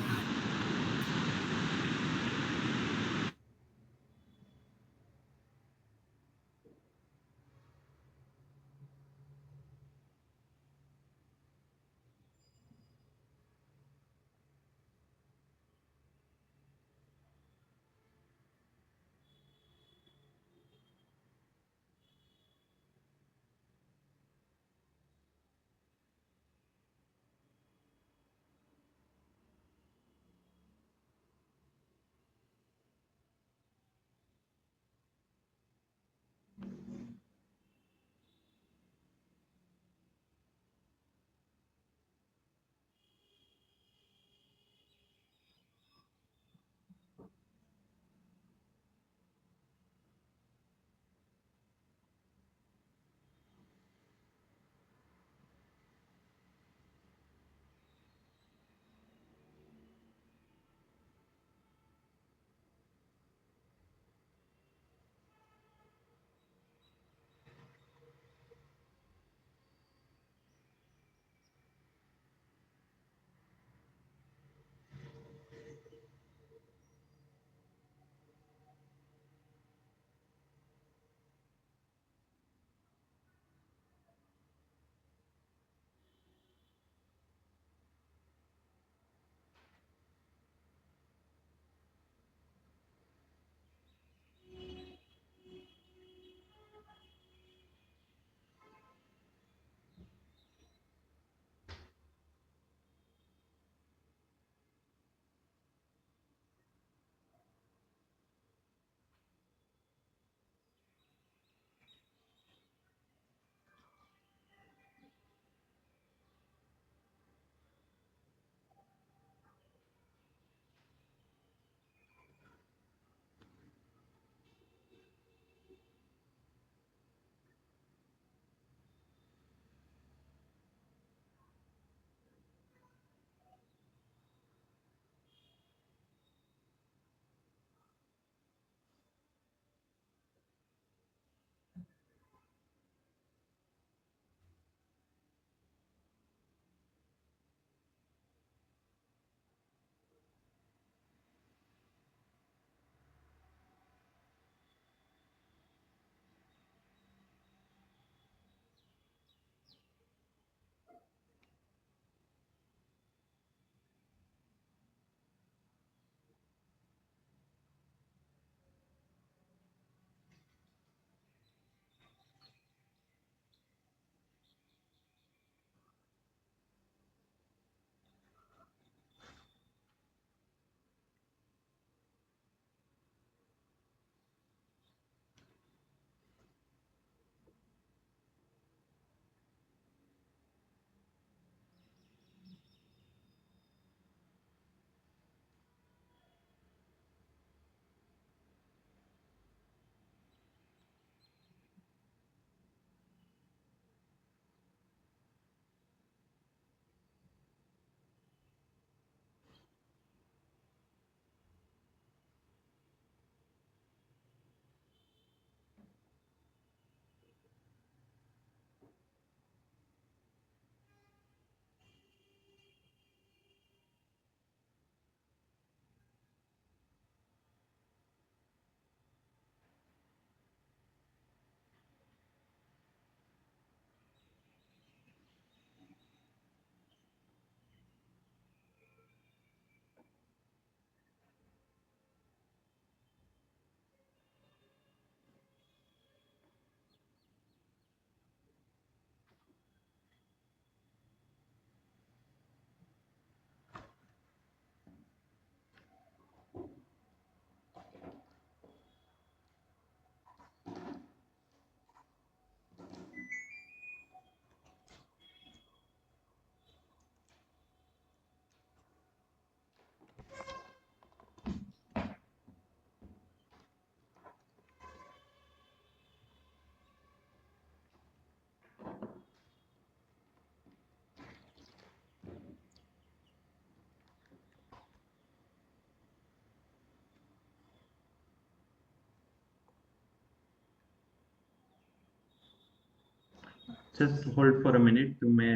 Just hold for a minute, तो मैं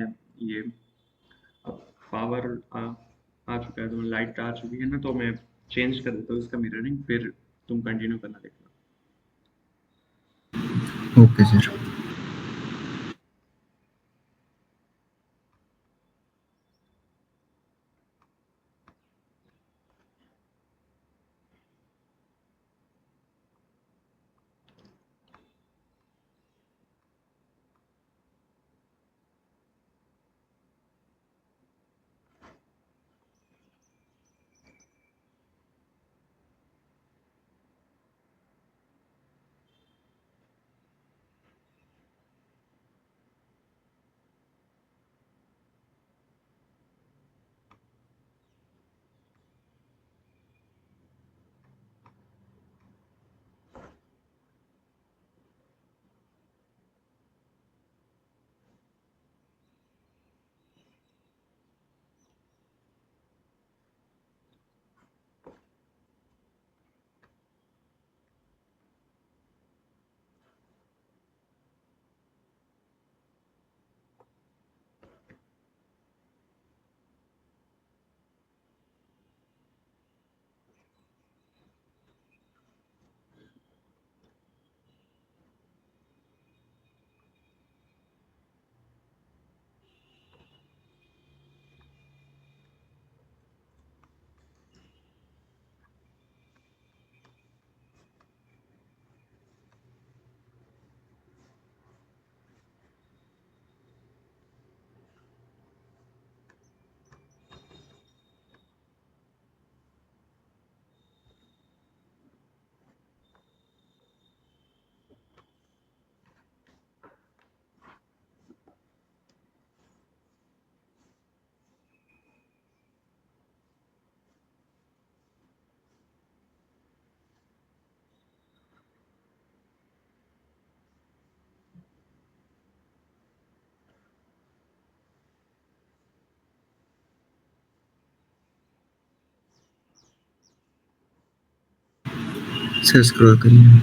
ये अब पावर आ चुका है, तो लाइट आ चुकी है ना, तो मैं चेंज कर देता हूँ इसका मिररिंग, फिर तुम कंटिन्यू करना देखना। Okay sir. सर स्क्रॉल करिए।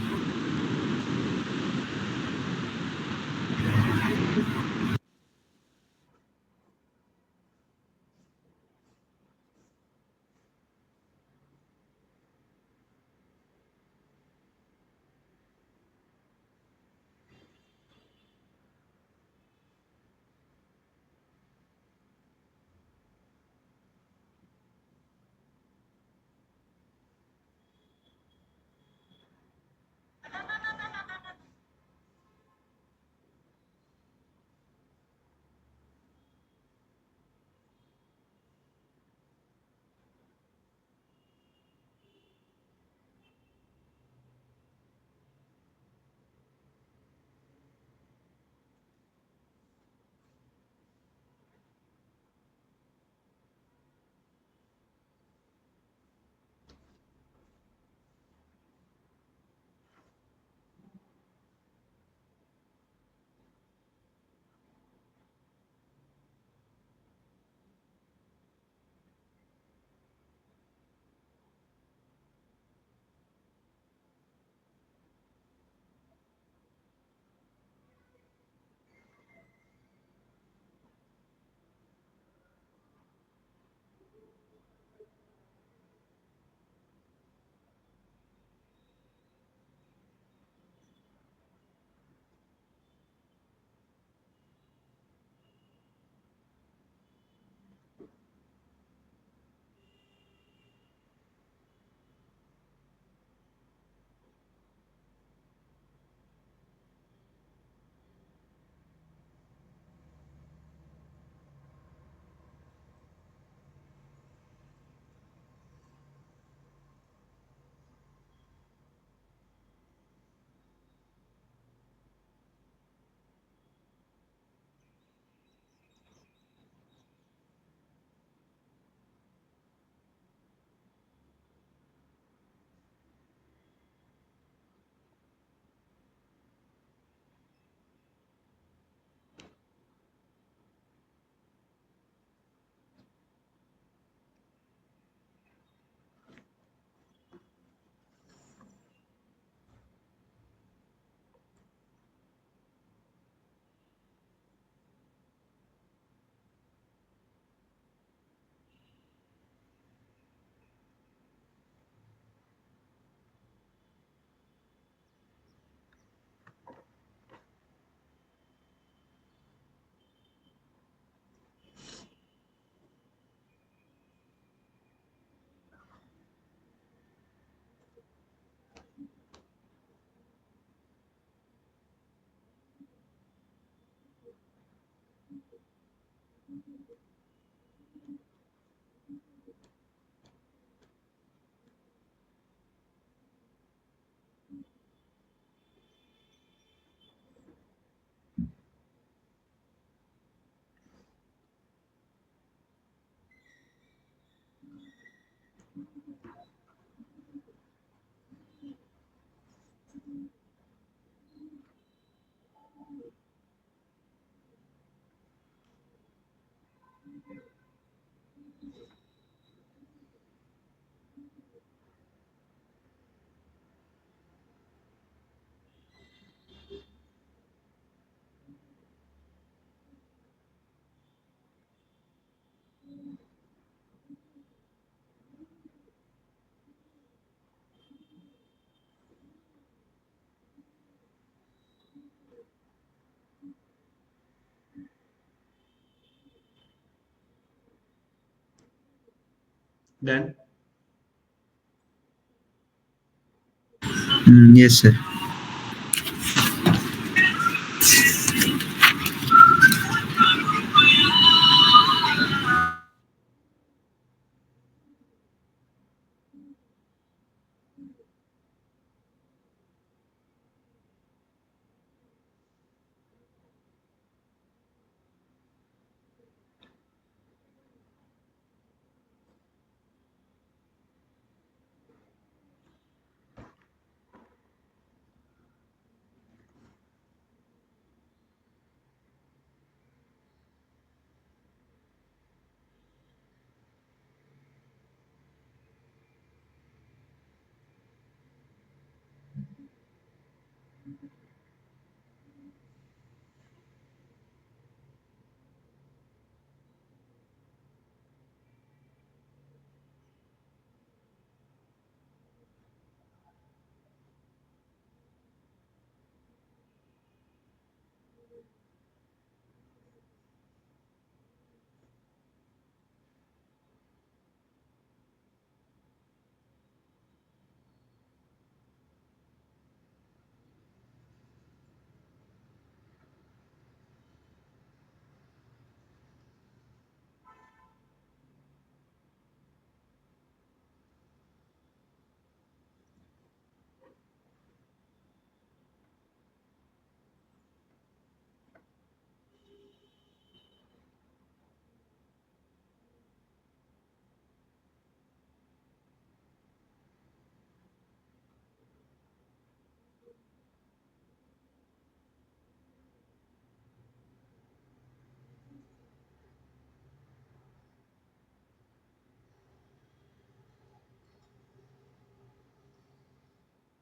Then Yes, sir.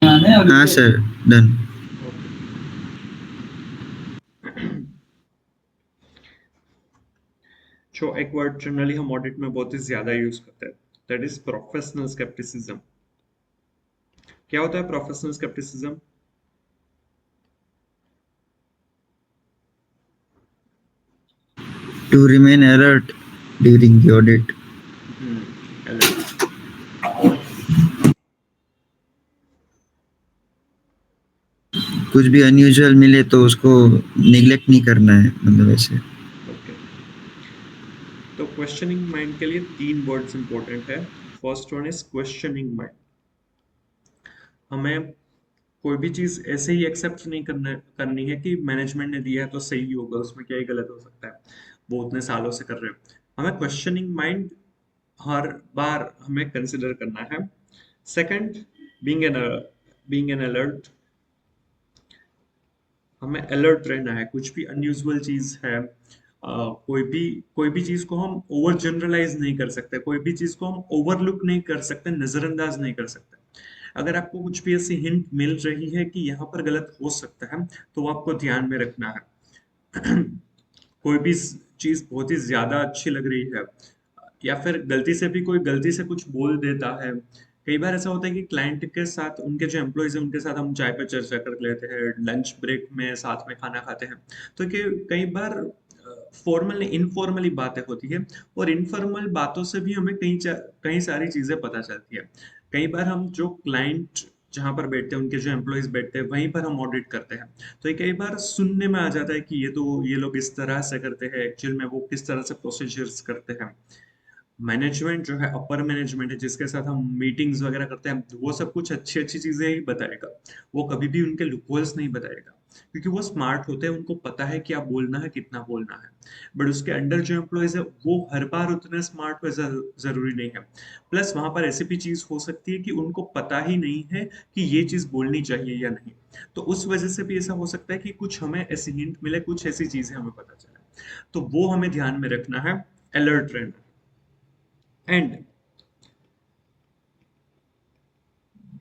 हाँ सर, डन। ओके, जो एक वर्ड जनरली हम ऑडिट में बहुत ही ज्यादा यूज करते हैं, दैट इज प्रोफेशनल स्केप्टिसिज्म। क्या होता है professional scepticism? To remain alert during the audit. Alert. कुछ भी अनयूजुअल मिले तो उसको निग्लेक्ट नहीं करना है, मतलब ऐसे। ओके, तो क्वेश्चनिंग माइंड के लिए तीन वर्ड्स इंपॉर्टेंट है। First one is questioning mind. हमें कोई भी चीज ऐसे ही एक्सेप्ट नहीं करनी है कि मैनेजमेंट ने दिया है तो सही ही होगा, उसमें क्या ही गलत हो सकता है, वो उतने सालों से कर रहे हैं। हमें क्वेश्चनिंग माइंड हर बार हमें कंसिडर करना है। Second, being an being an alert. हमें अलर्ट रहना है, कुछ भी अनयूजुअल चीज है, कोई भी चीज को हम ओवर जनरलाइज नहीं कर सकते, कोई भी चीज को हम ओवरलुक नहीं कर सकते, नजरअंदाज नहीं कर सकते। अगर आपको कुछ भी ऐसी हिंट मिल रही है कि यहाँ पर गलत हो सकता है, तो वो आपको ध्यान में रखना है। कोई भी चीज बहुत ही ज्यादा अच्छी लग रही है, या फिर गलती से भी कोई गलती से कुछ बोल देता है। कई बार ऐसा होता है कि क्लाइंट के साथ, उनके जो एम्प्लॉयज हैं उनके साथ हम चाय पे चर्चा कर लेते हैं, लंच ब्रेक में साथ में खाना खाते हैं, तो कि कई बार फॉर्मल इनफॉर्मली बातें होती है, और इनफॉर्मल बातों से भी हमें कई सारी चीजें पता चलती है। कई बार हम जो क्लाइंट जहां पर बैठते हैं, उनके जो एम्प्लॉयज बैठते हैं, वहीं पर हम ऑडिट करते हैं। तो ये कई बार सुनने में आ जाता है कि ये लोग इस तरह से करते हैं, एक्चुअल में वो किस तरह से प्रोसीजर्स करते हैं। मैनेजमेंट जो है, अपर मैनेजमेंट है, जिसके साथ हम मीटिंग्स वगैरह करते हैं, वो सब कुछ अच्छी अच्छी चीजें ही बताएगा। वो कभी भी उनके लूपहोल्स नहीं बताएगा, क्योंकि वो स्मार्ट होते हैं, उनको पता है क्या बोलना है, कितना बोलना है। बट उसके अंडर जो एम्प्लॉयज है, वो हर बार उतने स्मार्ट हो ऐसा जरूरी नहीं है। प्लस वहां पर ऐसी भी चीज हो सकती है कि उनको पता ही नहीं है कि ये चीज बोलनी चाहिए या नहीं। तो उस वजह से भी ऐसा हो सकता है कि कुछ हमें ऐसी हिंट मिले, कुछ ऐसी चीजें हमें पता चले। तो वो हमें ध्यान में रखना है, अलर्ट रहना। And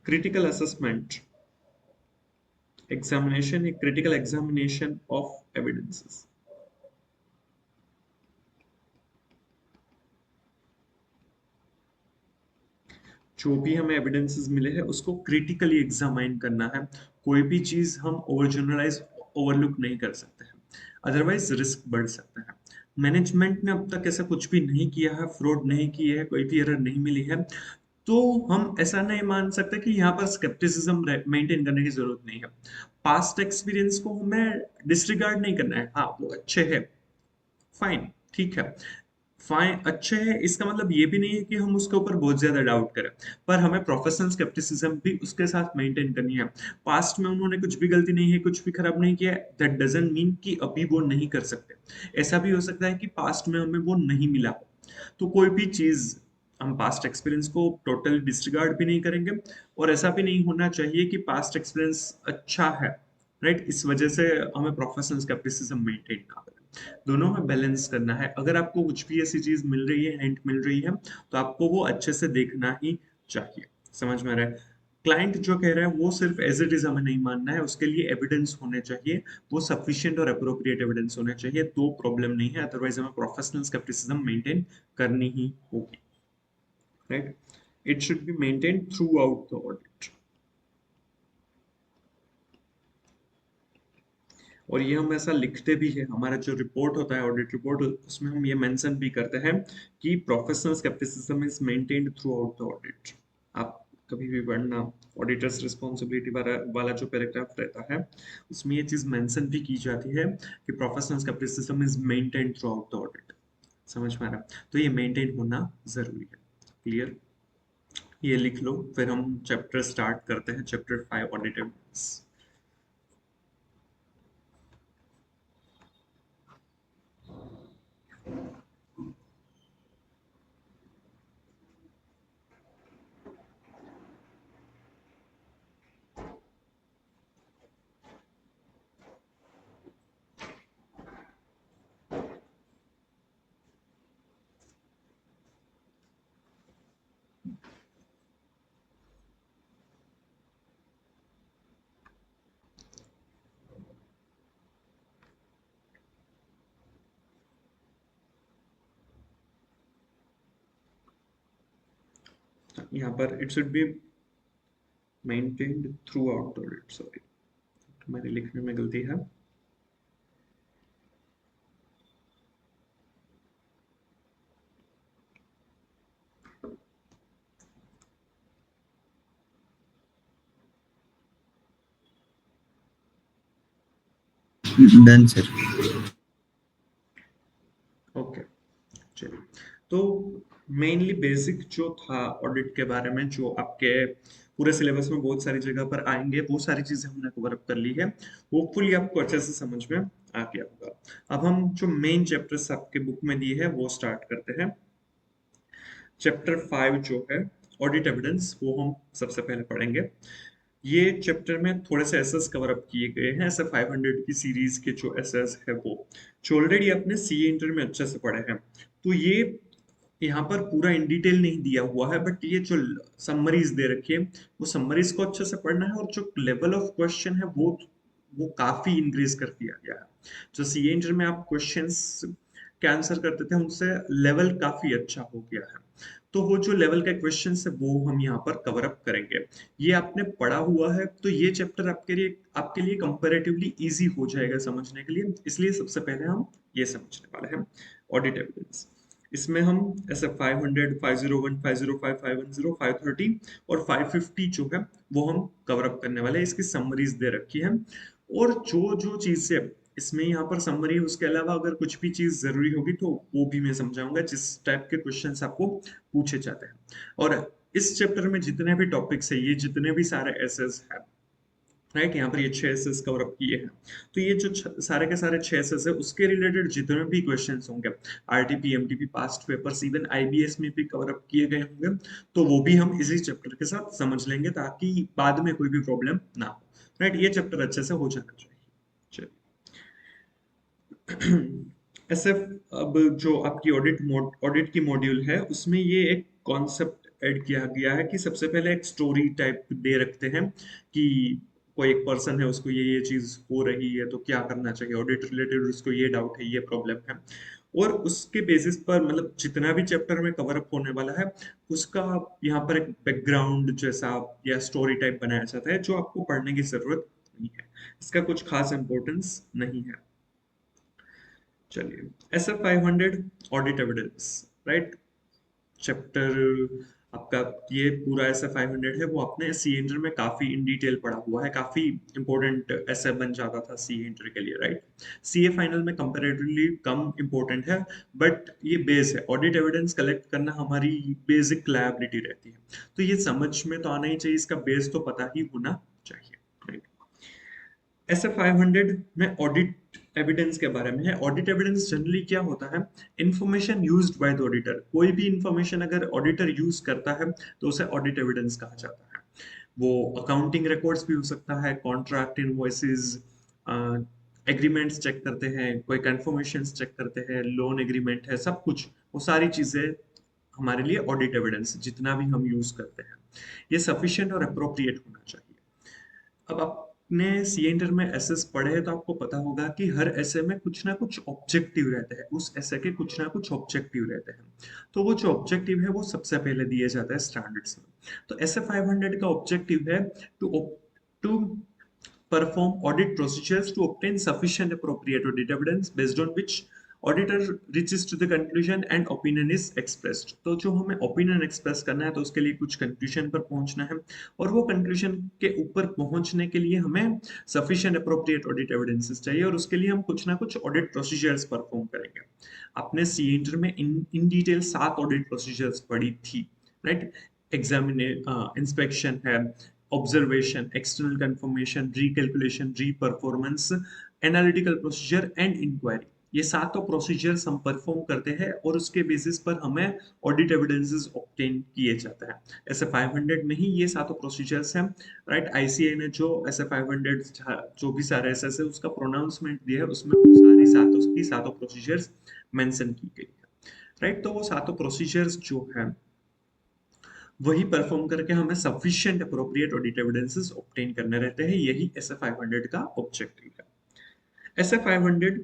critical assessment examination, a critical examination of evidences। जो भी हमें एविडेंसेस मिले हैं उसको क्रिटिकली एग्जामाइन करना है। कोई भी चीज हम ओवर जनरलाइज, ओवरलुक नहीं कर सकते हैं, अदरवाइज रिस्क बढ़ सकता है। मैनेजमेंट ने अब तक ऐसा कुछ भी नहीं किया है, फ्रॉड नहीं किया है, कोई भी एरर नहीं मिली है। तो हम ऐसा नहीं मान सकते कि यहाँ पर स्केप्टिसिज्म मेंटेन करने की जरूरत नहीं है। पास्ट एक्सपीरियंस को हमें डिसरिगार्ड नहीं करना है। हाँ, वो अच्छे है, फाइन, ठीक है। फाइन, अच्छे है, इसका मतलब ये भी नहीं है कि हम उसके ऊपर बहुत ज्यादा डाउट करें। पर हमें प्रोफेशनल स्केप्टिसिज्म भी उसके साथ मेंटेन करनी है। पास्ट में उन्होंने कुछ भी गलती नहीं है, कुछ भी खराब नहीं किया, दैट डजंट मीन कि अभी वो नहीं कर सकते। ऐसा भी हो सकता है कि पास्ट में हमें वो नहीं मिला हो। तो कोई भी चीज, हम पास्ट एक्सपीरियंस को टोटली डिसरिगार्ड भी नहीं करेंगे, और ऐसा भी नहीं होना चाहिए कि पास्ट एक्सपीरियंस अच्छा है, राइट, इस वजह से हमें प्रोफेशनल स्केप्टिसिज्म मेंटेन ना करें। दोनों में बैलेंस करना है। अगर आपको कुछ भी ऐसी चीज मिल रही है, हिंट मिल रही है, तो आपको वो अच्छे से देखना ही चाहिए। समझ में आ रहा है? क्लाइंट जो कह रहा है वो सिर्फ एज इट इज हमें नहीं मानना है, उसके लिए एविडेंस होने चाहिए, वो सफिशिएंट और अप्रोप्रिएट एविडेंस होने चाहिए, तो प्रॉब्लम नहीं है। अदरवाइज हमें प्रोफेशनल स्केप्टिसिज्म मेंटेन करनी ही होगी, right. It should be maintain through out the audit. और ये हम ऐसा लिखते भी है, हमारा जो रिपोर्ट होता है, ऑडिट रिपोर्ट, उसमें हम ये मेंशन भी करते हैं कि professional scepticism is maintained through out the audit. आप कभी भी पढ़ना, ऑडिटर्स रिस्पॉन्सिबिलिटी वाला जो पैराग्राफ रहता है, उसमें ये चीज मेंशन भी की जाती है कि professional scepticism is maintained through out the audit. समझ में आ रहा? तो ये मेंटेन होना जरूरी है। क्लियर? ये लिख लो, फिर हम चैप्टर स्टार्ट करते हैं, चैप्टर 5, ऑडिट एविडेंस। यहाँ पर it should be maintained through out the audit. Sorry, तुम्हारे लिखने में गलती है। Done sir. ओके, चलिए। तो मेनली बेसिक जो था ऑडिट के बारे में, जो आपके पूरे सिलेबस में बहुत सारी जगह पर आएंगे, वो सारी चीजें हमने कवर अप कर ली है। होपफुली आपको अच्छे से समझ में आ गया होगा। अब हम जो मेन चैप्टर्स आपके बुक में दिए हैं वो स्टार्ट करते हैं। चैप्टर 5 जो है ऑडिट एविडेंस, वो हम सबसे पहले पढ़ेंगे। ये चैप्टर में थोड़े से एसेस कवर अप किए गए हैं, ऐसे 500 की सीरीज के जो एसेस है वो, जो ऑलरेडी आपने सीए इंटर में अच्छे से पढ़े हैं। तो ये यहाँ पर पूरा इन डिटेल नहीं दिया हुआ है, बट ये जो समरीज दे रखी है, वो समरीज को अच्छे से पढ़ना है। और जो लेवल ऑफ क्वेश्चन है वो काफी इंक्रीज कर दिया गया है। जो सीए इंटर में आप क्वेश्चंस के आंसर करते थे, उनसे लेवल काफी अच्छा हो गया है। तो वो जो लेवल के क्वेश्चन है वो हम यहाँ पर कवर अप करेंगे। ये आपने पढ़ा हुआ है, तो ये चैप्टर आपके लिए कंपैरेटिवली इजी हो जाएगा समझने के लिए। इसलिए सबसे पहले हम ये समझने वाले हैं, ऑडिट एविडेंस। इसमें हम ऐसे 500, 501, 505, 510, 530 और 550 जो है वो हम कवर अप करने वाले हैं। इसकी समरीज दे रखी है, और जो जो चीजें इसमें यहाँ पर समरी है, उसके अलावा अगर कुछ भी चीज जरूरी होगी तो वो भी मैं समझाऊंगा, जिस टाइप के क्वेश्चंस आपको पूछे जाते हैं। और इस चैप्टर में जितने भी टॉपिक्स है, ये जितने भी सारे एसेस है, राइट, यहाँ पर ये 6 एसेस कवर अप किए हैं। तो ये जो सारे के सारे 6 एसेस है, उसके रिलेटेड जितने भी क्वेश्चंस होंगे, RTP, MTP, past papers, even IBS में भी कवर अप किए गए होंगे, तो वो भी हम इसी चैप्टर के साथ समझ लेंगे, ताकि बाद में कोई भी प्रॉब्लम ना हो। राइट, ये चैप्टर अच्छे से हो जाना चाहिए। एसएफ, अब जो आपकी ऑडिट की मॉड्यूल है, उसमें ये एक कॉन्सेप्ट ऐड किया गया है कि सबसे पहले एक स्टोरी टाइप दे रखते हैं कि कोई एक पर्सन है, उसको ये चीज हो रही है, तो क्या करना चाहिए ऑडिट रिलेटेड, उसको ये डाउट है, ये प्रॉब्लम है, और उसके बेसिस पर मतलब जितना भी चैप्टर में कवर अप होने वाला है, उसका यहाँ पर एक बैकग्राउंड जैसा या स्टोरी टाइप बनाया जाता है, जो आपको पढ़ने की जरूरत नहीं है, इसका कुछ खास इंपॉर्टेंस नहीं है। चलिए, SF 500 audit evidence, right, chapter आपका ये पूरा SF 500 है, वो आपने सी इंटर में काफी इन डिटेल पढ़ा हुआ है, काफी इंपॉर्टेंट ऐसे बन जाता था सी इंटर के लिए, राइट। सीए फाइनल में कंपैरेटिवली कम इंपॉर्टेंट है, बट ये बेस है, ऑडिट एविडेंस कलेक्ट करना हमारी बेसिक लायबिलिटी रहती है, तो ये समझ में तो आना ही चाहिए, इसका बेस तो पता ही होना चाहिए, राइट। SF 500 में ऑडिट एविडेंस के बारे में है। ऑडिट एविडेंस जनरली क्या होता है, information used by the auditor, कोई भी इंफॉर्मेशन अगर ऑडिटर यूज करता है तो उसे ऑडिट एविडेंस कहा जाता है। वो अकाउंटिंग रिकॉर्ड्स भी हो सकता है, कॉन्ट्रैक्ट इनवॉइसेस, एग्रीमेंट्स चेक करते हैं, कोई कंफर्मेशंस चेक करते हैं, लोन एग्रीमेंट है, सब कुछ, वो सारी चीजें हमारे लिए ऑडिट एविडेंस जितना भी हम यूज करते हैं, ये सफिशिएंट और अप्रोप्रिएट होना चाहिए। अब आपने सी इंटर में एसेस पढ़े हैं, तो आपको पता होगा कि हर एसे में कुछ ना कुछ ऑब्जेक्टिव रहते हैं, उस एसे के कुछ ना कुछ ऑब्जेक्टिव रहते हैं, तो वो जो ऑब्जेक्टिव है वो सबसे पहले दिए जाता है स्टैंडर्ड्स में। तो SF 500 का ऑब्जेक्टिव है to perform audit procedures to obtain sufficient appropriate audit evidence based on which auditor reaches to the conclusion and opinion is expressed। तो जो हमें opinion express करना है, तो उसके लिए कुछ conclusion पर पहुंचना है, और वो conclusion के ऊपर पहुंचने के लिए हमें sufficient appropriate audit evidences चाहिए, और उसके लिए हम कुछ ना कुछ audit procedures perform करेंगे। आपने सी इंटर में इन डिटेल 7 audit procedures पढ़ी थी, राइट। इंस्पेक्शन है, observation, external confirmation, recalculation, reperformance, analytical procedure and inquiry, ये सातों प्रोसीजर्स हम परफॉर्म करते हैं, और उसके बेसिस पर हमें ऑडिट एविडेंसेस ऑब्टेन किए जाते हैं। ऐसे 500 में ही ये सातों प्रोसीजर्स हैं, राइट। आईसीए ने जो ऐसे 500 जो भी सारे एसएस है उसका प्रोनाउंसमेंट दिया है, उसमें वो सारी सातों की सातों प्रोसीजर्स मेंशन की गई है, राइट। तो वो सातों प्रोसीजर्स जो है वही परफॉर्म करके हमें sufficient appropriate audit evidences obtain करने रहते हैं, यही SF 500 का ऑब्जेक्टिव है। SF 500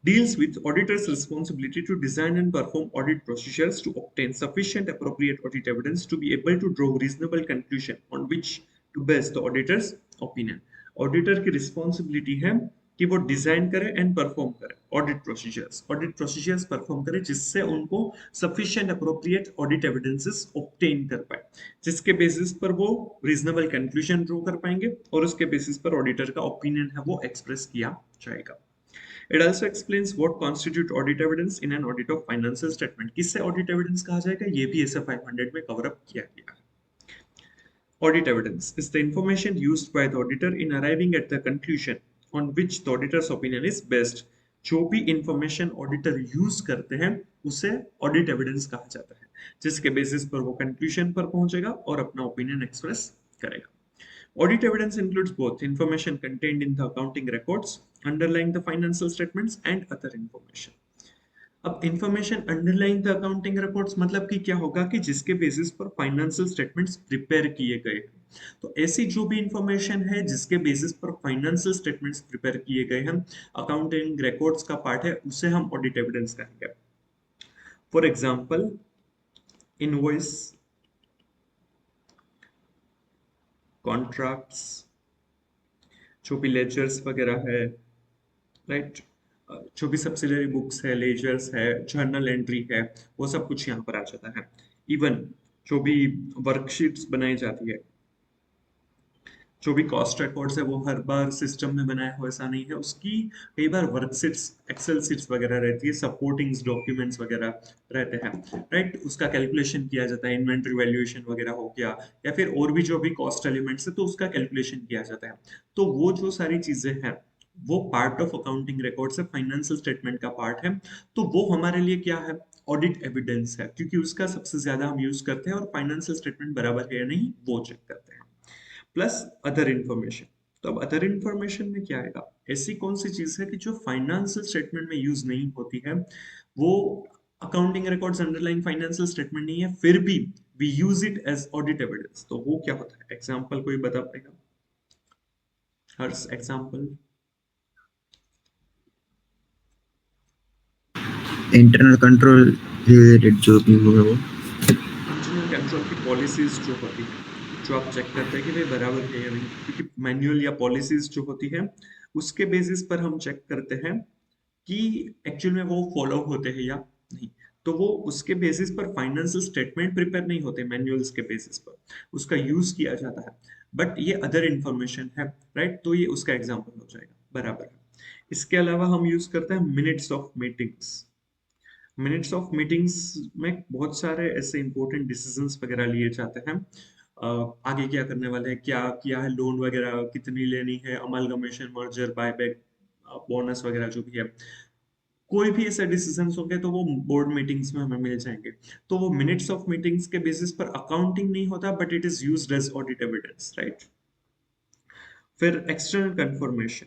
deals with auditors' responsibility to design and perform audit procedures to obtain sufficient appropriate audit evidence to be able to draw reasonable conclusion on which to base the auditor's opinion। Auditor की responsibility है कि वो design करे and perform करे audit procedures perform करे, जिससे उनको sufficient appropriate audit evidences obtain कर पाए, जिसके बेसिस पर वो रीजनेबल कंक्लूजन ड्रॉ कर पाएंगे, और उसके बेसिस पर ऑडिटर का ओपिनियन है वो एक्सप्रेस किया जाएगा। It also explains what constitute audit evidence in an audit of financial statement। किससे audit evidence कहा जाएगा, ये भी SF 500 में कवर अप किया गया है। Audit evidence is the information used by the auditor in arriving at the conclusion on which the auditor's opinion is based। जो भी इंफॉर्मेशन ऑडिटर यूज करते हैं उसे ऑडिट एविडेंस कहा जाता है, जिसके बेसिस पर वो कंक्लूजन पर पहुंचेगा और अपना ओपिनियन एक्सप्रेस करेगा। Audit evidence includes both information contained in the accounting records underlying the financial statements and other information। अब information underlying the accounting records मतलब कि क्या होगा कि जिसके बेसिस पर फाइनेंशियल स्टेटमेंट्स प्रिपेयर किए गए हैं, तो ऐसी जो भी इंफॉर्मेशन है जिसके बेसिस पर फाइनेंशियल स्टेटमेंट्स प्रिपेयर किए गए हैं, अकाउंटिंग रिकॉर्ड्स का पार्ट है, उसे हम ऑडिट एविडेंस कहेंगे। फॉर एग्जांपल, इनवॉइस, कॉन्ट्रैक्ट्स, जो भी लेजर्स वगैरह है, राइट, जो भी सब्सिडरी बुक्स है, लेजर्स है, जर्नल एंट्री है, वो सब कुछ यहाँ पर आ जाता है। इवन जो भी वर्कशीट्स बनाई जाती है, जो भी कॉस्ट रिकॉर्ड्स है, वो हर बार सिस्टम में बनाया हो ऐसा नहीं है, उसकी कई बार वर्कशीट्स, एक्सेल शीट्स वगैरह रहती है, सपोर्टिंग्स डॉक्यूमेंट्स वगैरह रहते हैं, राइट। उसका कैलकुलेशन किया जाता है, इन्वेंट्री वैल्यूएशन वगैरह हो गया, या फिर और भी जो भी कॉस्ट एलिमेंट्स है तो उसका कैलकुलेशन किया जाता है। तो वो जो सारी चीजें हैं वो पार्ट ऑफ अकाउंटिंग रिकॉर्ड्स है, फाइनेंशियल स्टेटमेंट का पार्ट है। तो वो हमारे लिए क्या है, ऑडिट एविडेंस है, क्योंकि उसका सबसे ज्यादा हम यूज करते हैं और फाइनेंशियल स्टेटमेंट बराबर है या नहीं वो चेक करते हैं। Plus other information. तो अब अदर इंफॉर्मेशन में क्या आएगा, ऐसी कौन सी चीज है कि जो फाइनेंशियल स्टेटमेंट में यूज नहीं होती है, वो accounting records underline financial statement नहीं है, फिर भी we use it as audit evidence. तो वो क्या होता है, एग्जांपल कोई बता पाएगा? Harsh, example. Internal control related जो भी होगा वो। इंटरनल कंट्रोल की पॉलिसीज जो होती है, जो आप चेक करते हैं कि भाई बराबर है या नहीं, क्योंकि मैनुअल या पॉलिसीज जो होती है उसके बेसिस पर हम चेक करते हैं कि एक्चुअल में वो फॉलो होते हैं या नहीं। तो वो उसके बेसिस पर फाइनेंशियल स्टेटमेंट प्रिपेयर नहीं होते, मैनुअल्स के बेसिस पर उसका यूज किया जाता है। बट ये अदर इंफॉर्मेशन है, राइट। तो ये उसका एग्जांपल हो जाएगा, बराबर है। इसके अलावा हम यूज करते हैं minutes of meetings. Minutes of meetings में बहुत सारे ऐसे इंपॉर्टेंट डिसीजंस वगैरह लिए जाते हैं। आगे क्या करने वाले हैं, क्या किया है, लोन वगैरह कितनी लेनी है, अमलगमेशन, मर्जर, बायबैक, बोनस वगैरह जो भी है, कोई भी ऐसे डिसीजंस होंगे तो वो बोर्ड मीटिंग्स में हमें मिल जाएंगे। तो वो मिनट्स ऑफ मीटिंग्स के बेसिस पर अकाउंटिंग नहीं होता, but it is used as audit evidence, right. फिर एक्सटर्नल कंफर्मेशन।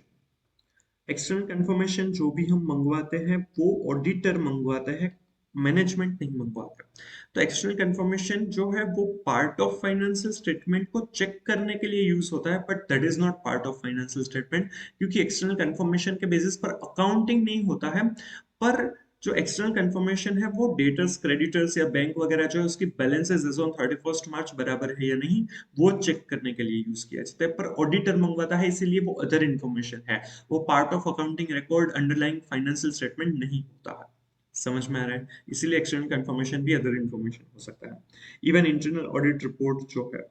एक्सटर्नल कंफर्मेशन जो भी हम मंगवाते हैं वो ऑडिटर मंगवाता है, मैनेजमेंट नहीं मंगवाता। तो एक्सटर्नल कंफर्मेशन जो है वो पार्ट ऑफ फाइनेंशियल स्टेटमेंट को चेक करने के लिए यूज होता है, but that is not part of financial statement, क्योंकि एक्सटर्नल कंफर्मेशन के बेसिस पर अकाउंटिंग नहीं होता है। पर जो एक्सटर्नल कंफर्मेशन है वो डेटर्स, क्रेडिटर्स या बैंक वगैरह जो है उसकी बैलेंसेस एज ऑन 31 मार्च बराबर है या नहीं, वो चेक करने के लिए यूज किया जाता है। पर ऑडिटर मंगवाता है, इसीलिए वो अदर इंफॉर्मेशन है, वो part of accounting record underlying financial statement नहीं होता है। समझ में आ रहा है? इसीलिए एक्सटर्नल कंफर्मेशन भी अदर इंफॉर्मेशन हो सकता है। इवन इंटरनल ऑडिट रिपोर्ट जो है,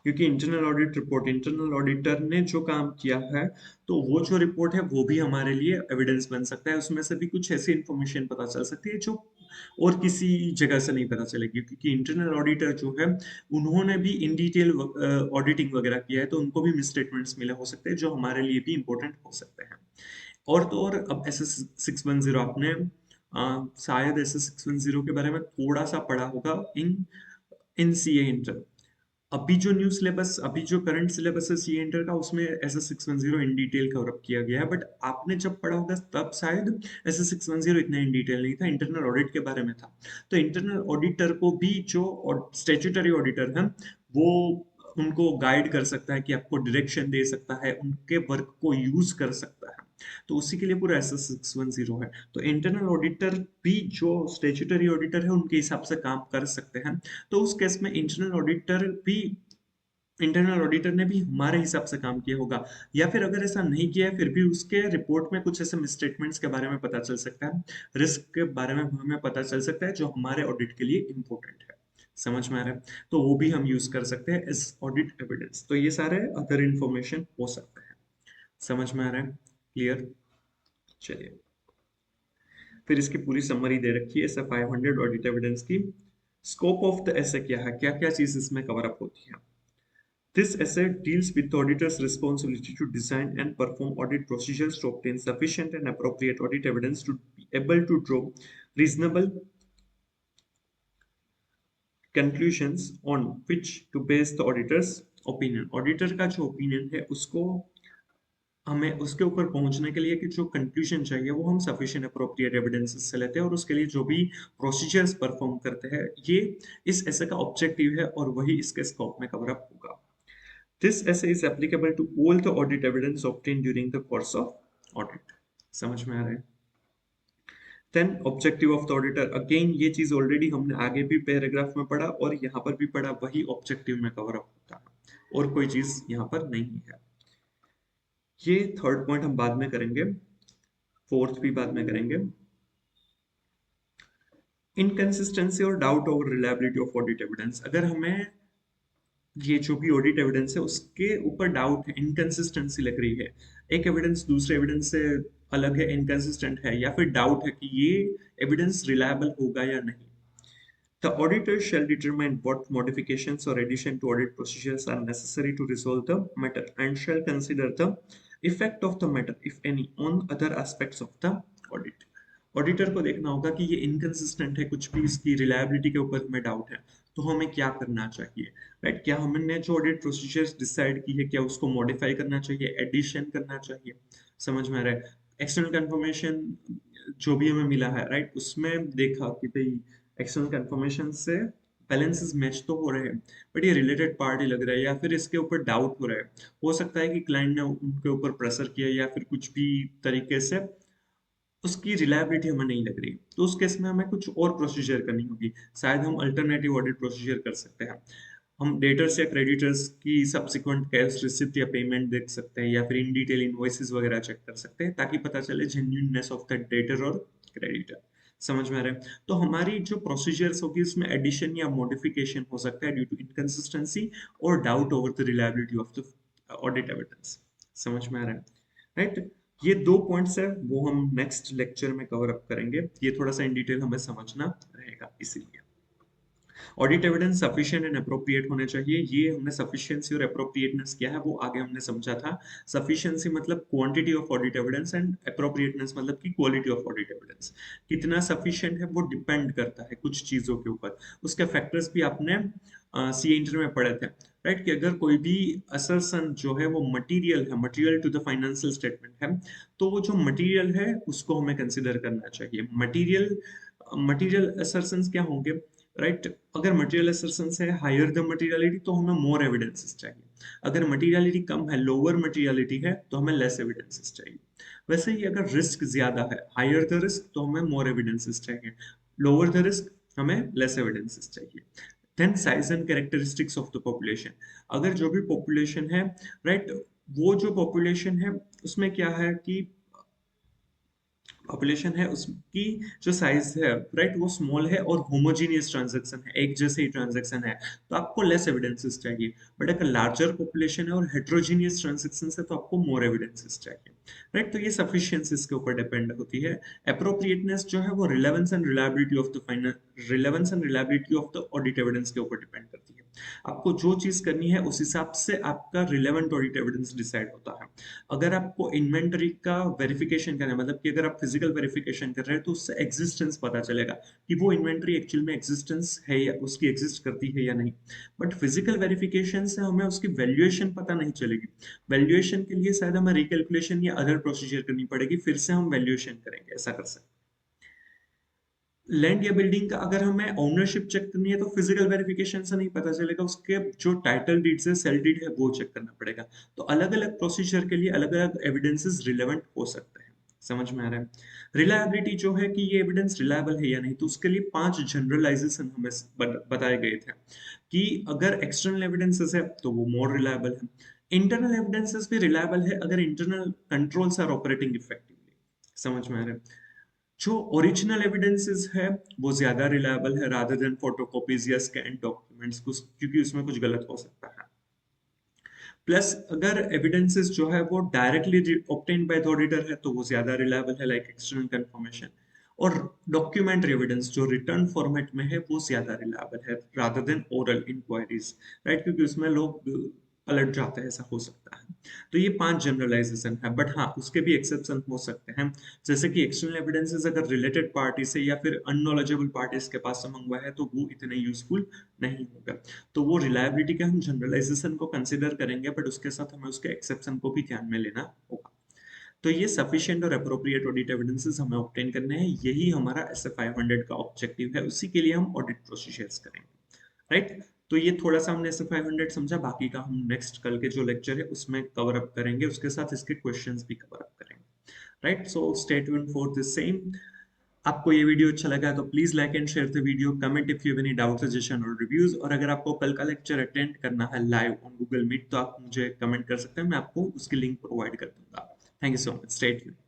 क्योंकि internal audit report, internal auditor ने जो काम किया है, तो वो जो रिपोर्ट है वो भी हमारे लिए एविडेंस बन सकता है। उसमें से भी कुछ ऐसी इंफॉर्मेशन पता चल सकती है जो और किसी जगह से नहीं पता चलेगी, क्योंकि इंटरनल ऑडिटर जो है उन्होंने भी इन डिटेल ऑडिटिंग वगैरह किया है, तो उनको भी मिसस्टेटमेंट्स मिले हो सकते हैं जो हमारे लिए भी इंपॉर्टेंट हो सकते हैं। और तो और अब एस एस 610 आपने शायद एस एस 610 के बारे में थोड़ा सा पढ़ा होगा इन इन सी ए इंटर। अभी जो न्यू सिलेबस, अभी जो करंट सिलेबस है सी इंटर का, उसमें ऐसा 610 इन डिटेल कवर अप किया गया है। बट आपने जब पढ़ा होगा तब शायद ऐसा 610 इतना इन डिटेल नहीं था, इंटरनल ऑडिट के बारे में था। तो इंटरनल ऑडिटर को भी जो स्टेचुटरी ऑडिटर है वो उनको गाइड कर सकता है, कि आपको डायरेक्शन दे सकता है, उनके वर्क को यूज कर सकता है। तो उसी के लिए पूरा एस एस 610 है। तो इंटरनल ऑडिटर भी जो स्टेचुटरी ऑडिटर है उनके हिसाब से काम कर सकते हैं। तो उस केस में इंटरनल ऑडिटर ने भी हमारे हिसाब से काम किया होगा, या फिर अगर ऐसा नहीं किया है फिर भी उसके रिपोर्ट में कुछ ऐसे मिसस्टेटमेंट्स के बारे में पता चल सकता है, रिस्क के बारे में हमें पता चल सकता है जो हमारे ऑडिट के लिए इंपॉर्टेंट है। समझ में आ रहा है? तो वो भी हम यूज कर सकते हैं एज ऑडिट एविडेंस। तो ये सारे अदर इंफॉर्मेशन हो सकते हैं। समझ में आ रहा है? क्लियर? चलिए, फिर इसकी पूरी समरी दे रखी है ऐसे 500 ऑडिट एविडेंस की। स्कोप ऑफ द ऐसे क्या है, क्या क्या चीज इसमें कवर अप होती है। This essay deals with the auditor's responsibility to design and perform audit procedures to obtain sufficient and appropriate audit evidence to be able to draw reasonable conclusions on which to base the auditor's opinion. Auditor का जो opinion है उसको हमें उसके ऊपर पहुंचने के लिए कि जो कंक्लूजन चाहिए वो हम सफिशिएंट अप्रोप्रिएट एविडेंसेस से लेते हैं, और उसके लिए जो भी प्रोसीजर्स परफॉर्म करते हैं, ये इस ऐसे का ऑब्जेक्टिव है और वही इसके स्कोप में कवर अप होगा। This essay is applicable to all the audit evidence obtained during the course of audit. समझ में आ रहा है? Then objective of the auditor, again ये चीज ऑलरेडी हमने आगे भी पैराग्राफ में पढ़ा और यहाँ पर भी पढ़ा, वही ऑब्जेक्टिव में कवर अप होता है और कोई चीज यहाँ पर नहीं है। ये थर्ड पॉइंट हम बाद में करेंगे। फोर्थ भी बाद में करेंगे। इनकंसिस्टेंसी और doubt over reliability of audit evidence. अगर हमें ये जो भी ऑडिट एविडेंस है उसके ऊपर डाउट है, इनकंसिस्टेंसी लग रही है, एक एविडेंस दूसरे एविडेंस से अलग है, इनकंसिस्टेंट है, या फिर डाउट है कि ये एविडेंस रिलायबल होगा या नहीं, the auditor shall determine what modifications or addition to audit procedures are necessary to resolve the matter and shall consider the effect of the matter, if any, on other aspects of the audit. Auditor को देखना होगा कि ये inconsistent है, कुछ भी इसकी reliability के ऊपर हमें डाउट है, तो हमें क्या करना चाहिए, राइट? क्या हमने जो ऑडिट प्रोसीजर्स डिसाइड की है क्या उसको मॉडिफाई करना चाहिए, एडिशन करना चाहिए? समझ में आ रहा है? एक्सटर्नल कंफर्मेशन जो भी हमें मिला है, राइट, उसमें देखा कि भाई एक्सटर्नल कंफर्मेशन से बैलेंसेस मैच तो हो रहे हैं, बट ये रिलेटेड पार्टी लग रहा है या फिर इसके ऊपर डाउट हो रहा है, हो सकता है कि क्लाइंट ने उनके ऊपर प्रेशर किया या फिर कुछ भी तरीके से उसकी रिलायबिलिटी हमें नहीं लग रही, तो उस केस में हमें कुछ और प्रोसीजर करनी होगी। शायद हम अल्टरनेटिव ऑडिट प्रोसीजर कर सकते हैं, हम डेटर्स या क्रेडिटर्स की सब्सिक्वेंट कैश रिसिप्ट या पेमेंट देख सकते हैं, या फिर इन डिटेल इनवॉइसेस वगैरह चेक कर सकते हैं ताकि पता चले जेन्युइननेस ऑफ द डेटर और क्रेडिटर। समझ में आ रहा है? तो हमारी जो प्रोसीजर्स होगी उसमें एडिशन या मॉडिफिकेशन हो सकता है ड्यू टू इनकंसिस्टेंसी और doubt over the reliability of the audit evidence. समझ में आ रहा है, राइट? ये दो पॉइंट्स है वो हम नेक्स्ट लेक्चर में कवर अप करेंगे, ये थोड़ा सा इन डिटेल हमें समझना रहेगा इसीलिए। Audit evidence sufficient and appropriate होने चाहिए, ये हमने सफिशिएंसी और अप्रोप्रिएटनेस क्या है वो आगे हमने समझा था। सफिशिएंसी मतलब quantity of audit evidence and appropriateness मतलब की क्वालिटी ऑफ ऑडिट एविडेंस। कितना सफिशिएंट है वो डिपेंड करता है कुछ चीजों के ऊपर, उसके फैक्टर्स भी आपने सी इंटर में पढ़े थे, राइट? कि अगर कोई भी असर्शन जो है वो मटेरियल है, material to the financial statement है, तो वो जो मटेरियल है उसको हमें कंसिडर करना चाहिए। मटेरियल मटेरियल असर्शंस क्या होंगे, राइट? अगर मटेरियल असर्शंस है हायर द मटेरियलिटी तो हमें मोर एविडेंसेस चाहिए, अगर मटेरियलिटी कम है, लोअर मटेरियलिटी है, तो हमें लेस एविडेंसेस चाहिए। वैसे ही अगर रिस्क ज्यादा है, हायर द रिस्क, तो हमें मोर एविडेंसेस चाहिए, लोअर द रिस्क हमें लेस एविडेंसेस चाहिए। Then size and characteristics of the population. अगर जो भी पॉपुलेशन है, राइट, वो जो पॉपुलेशन है उसमें क्या है कि पॉपुलेशन है उसकी जो साइज है, राइट, वो स्मॉल है और होमोजीनियस ट्रांजैक्शन है, एक जैसे ही ट्रांजैक्शन है, तो आपको लेस एविडेंसेस चाहिए। बट अगर लार्जर पॉपुलेशन है और हेट्रोजीनियस ट्रांजैक्शन है तो आपको मोर एविडेंसेस चाहिए, राइट? तो ये सफिशिएंसीज के ऊपर डिपेंड होती है। अप्रोप्रिएटनेस जो है वो relevance and reliability of the audit evidence के ऊपर डिपेंड करती है। आपको जो चीज करनी है उस हिसाब से आपका रिलेवेंट ऑडिट एविडेंस डिसाइड होता है। अगर आपको इन्वेंटरी का वेरिफिकेशन करना है, मतलब कि अगर आप फिजिकल वेरिफिकेशन कर रहे हैं तो उससे एग्जिस्टेंस पता चलेगा कि वो इन्वेंटरी एक्चुअल में एग्जिस्टेंस है या उसकी एग्जिस्ट करती है या नहीं। बट फिजिकल वेरिफिकेशन से हमें उसकी वैल्यूएशन पता नहीं चलेगी, वैल्यूएशन के लिए शायद हमें रिकैलकुलेशन या अदर प्रोसीजर करनी पड़ेगी, फिर से हम वैल्यूएशन करेंगे, ऐसा कर सकते हैं। लैंड या बिल्डिंग का अगर हमें ओनरशिप चेक करनी है तो फिजिकल वेरिफिकेशन से नहीं पता चलेगा, उसके जो टाइटल डीड है, सेल डीड है, वो चेक करना पड़ेगा। तो अलग अलग प्रोसीजर के लिए अलग अलग एविडेंसेस रिलेवेंट हो सकते हैं। समझ में आ रहा है? रिलायबिलिटी जो है कि ये एविडेंस रिलायबल है या नहीं, तो उसके लिए 5 जनरलाइजेशन हमें बताए गए थे कि अगर एक्सटर्नल एविडेंसेस है तो वो मोर रिलायबल है, इंटरनल एविडेंसेस भी रिलायबल है अगर internal controls are operating effectively. समझ में आ रहा है? जो ओरिजिनल एविडेंसेस है वो ज्यादा रिलायबल है रादर देन फोटोकॉपीज या स्कैन डॉक्यूमेंट्स, क्योंकि उसमें कुछ गलत हो सकता है। प्लस अगर एविडेंसेस जो है वो directly obtained by the auditor है तो वो ज्यादा रिलायबल है, लाइक एक्सटर्नल कंफर्मेशन। और डॉक्यूमेंट्री एविडेंस जो रिटर्न फॉर्मेट में है वो ज्यादा रिलायबल है rather than oral inquiries, right? क्योंकि उसमें लोग पलट जाते हैं, ऐसा हो सकता है। तो ये 5 जनरलाइजेशन है, बट हाँ उसके भी एक्सेप्शन हो सकते हैं, जैसे कि एक्सटर्नल एविडेंसेस अगर रिलेटेड पार्टी से या फिर अननॉलेजेबल पार्टीज के पास से मंगवा है तो वो इतने यूजफुल नहीं होगा। तो वो रिलायबिलिटी के हम जनरलाइजेशन को कंसिडर करेंगे, बट उसके साथ हमें उसके एक्सेप्शन को भी ध्यान में लेना होगा। तो ये सफिशिएंट और अप्रोप्रिएट ऑडिट एविडेंसेस हमें ऑब्टेन करने हैं, यही हमारा एसए 500 का ऑब्जेक्टिव है, उसी के लिए हम ऑडिट प्रोसीजर्स करेंगे, राइट? तो ये थोड़ा सा हमने एसए 500 समझा, बाकी का हम नेक्स्ट कल के जो लेक्चर है उसमें कवर अप करेंगे, उसके साथ इसके क्वेश्चंस भी कवर अप करेंगे, right? So stay tuned for this same. आपको ये वीडियो अच्छा लगा तो please like and share the video, comment if you have any doubt, suggestion और रिव्यूज। और अगर आपको कल का लेक्चर अटेंड करना है लाइव ऑन गूगल मीट तो आप मुझे कमेंट कर सकते हैं, मैं आपको उसकी लिंक प्रोवाइड कर दूंगा। Thank you so much, stay tuned.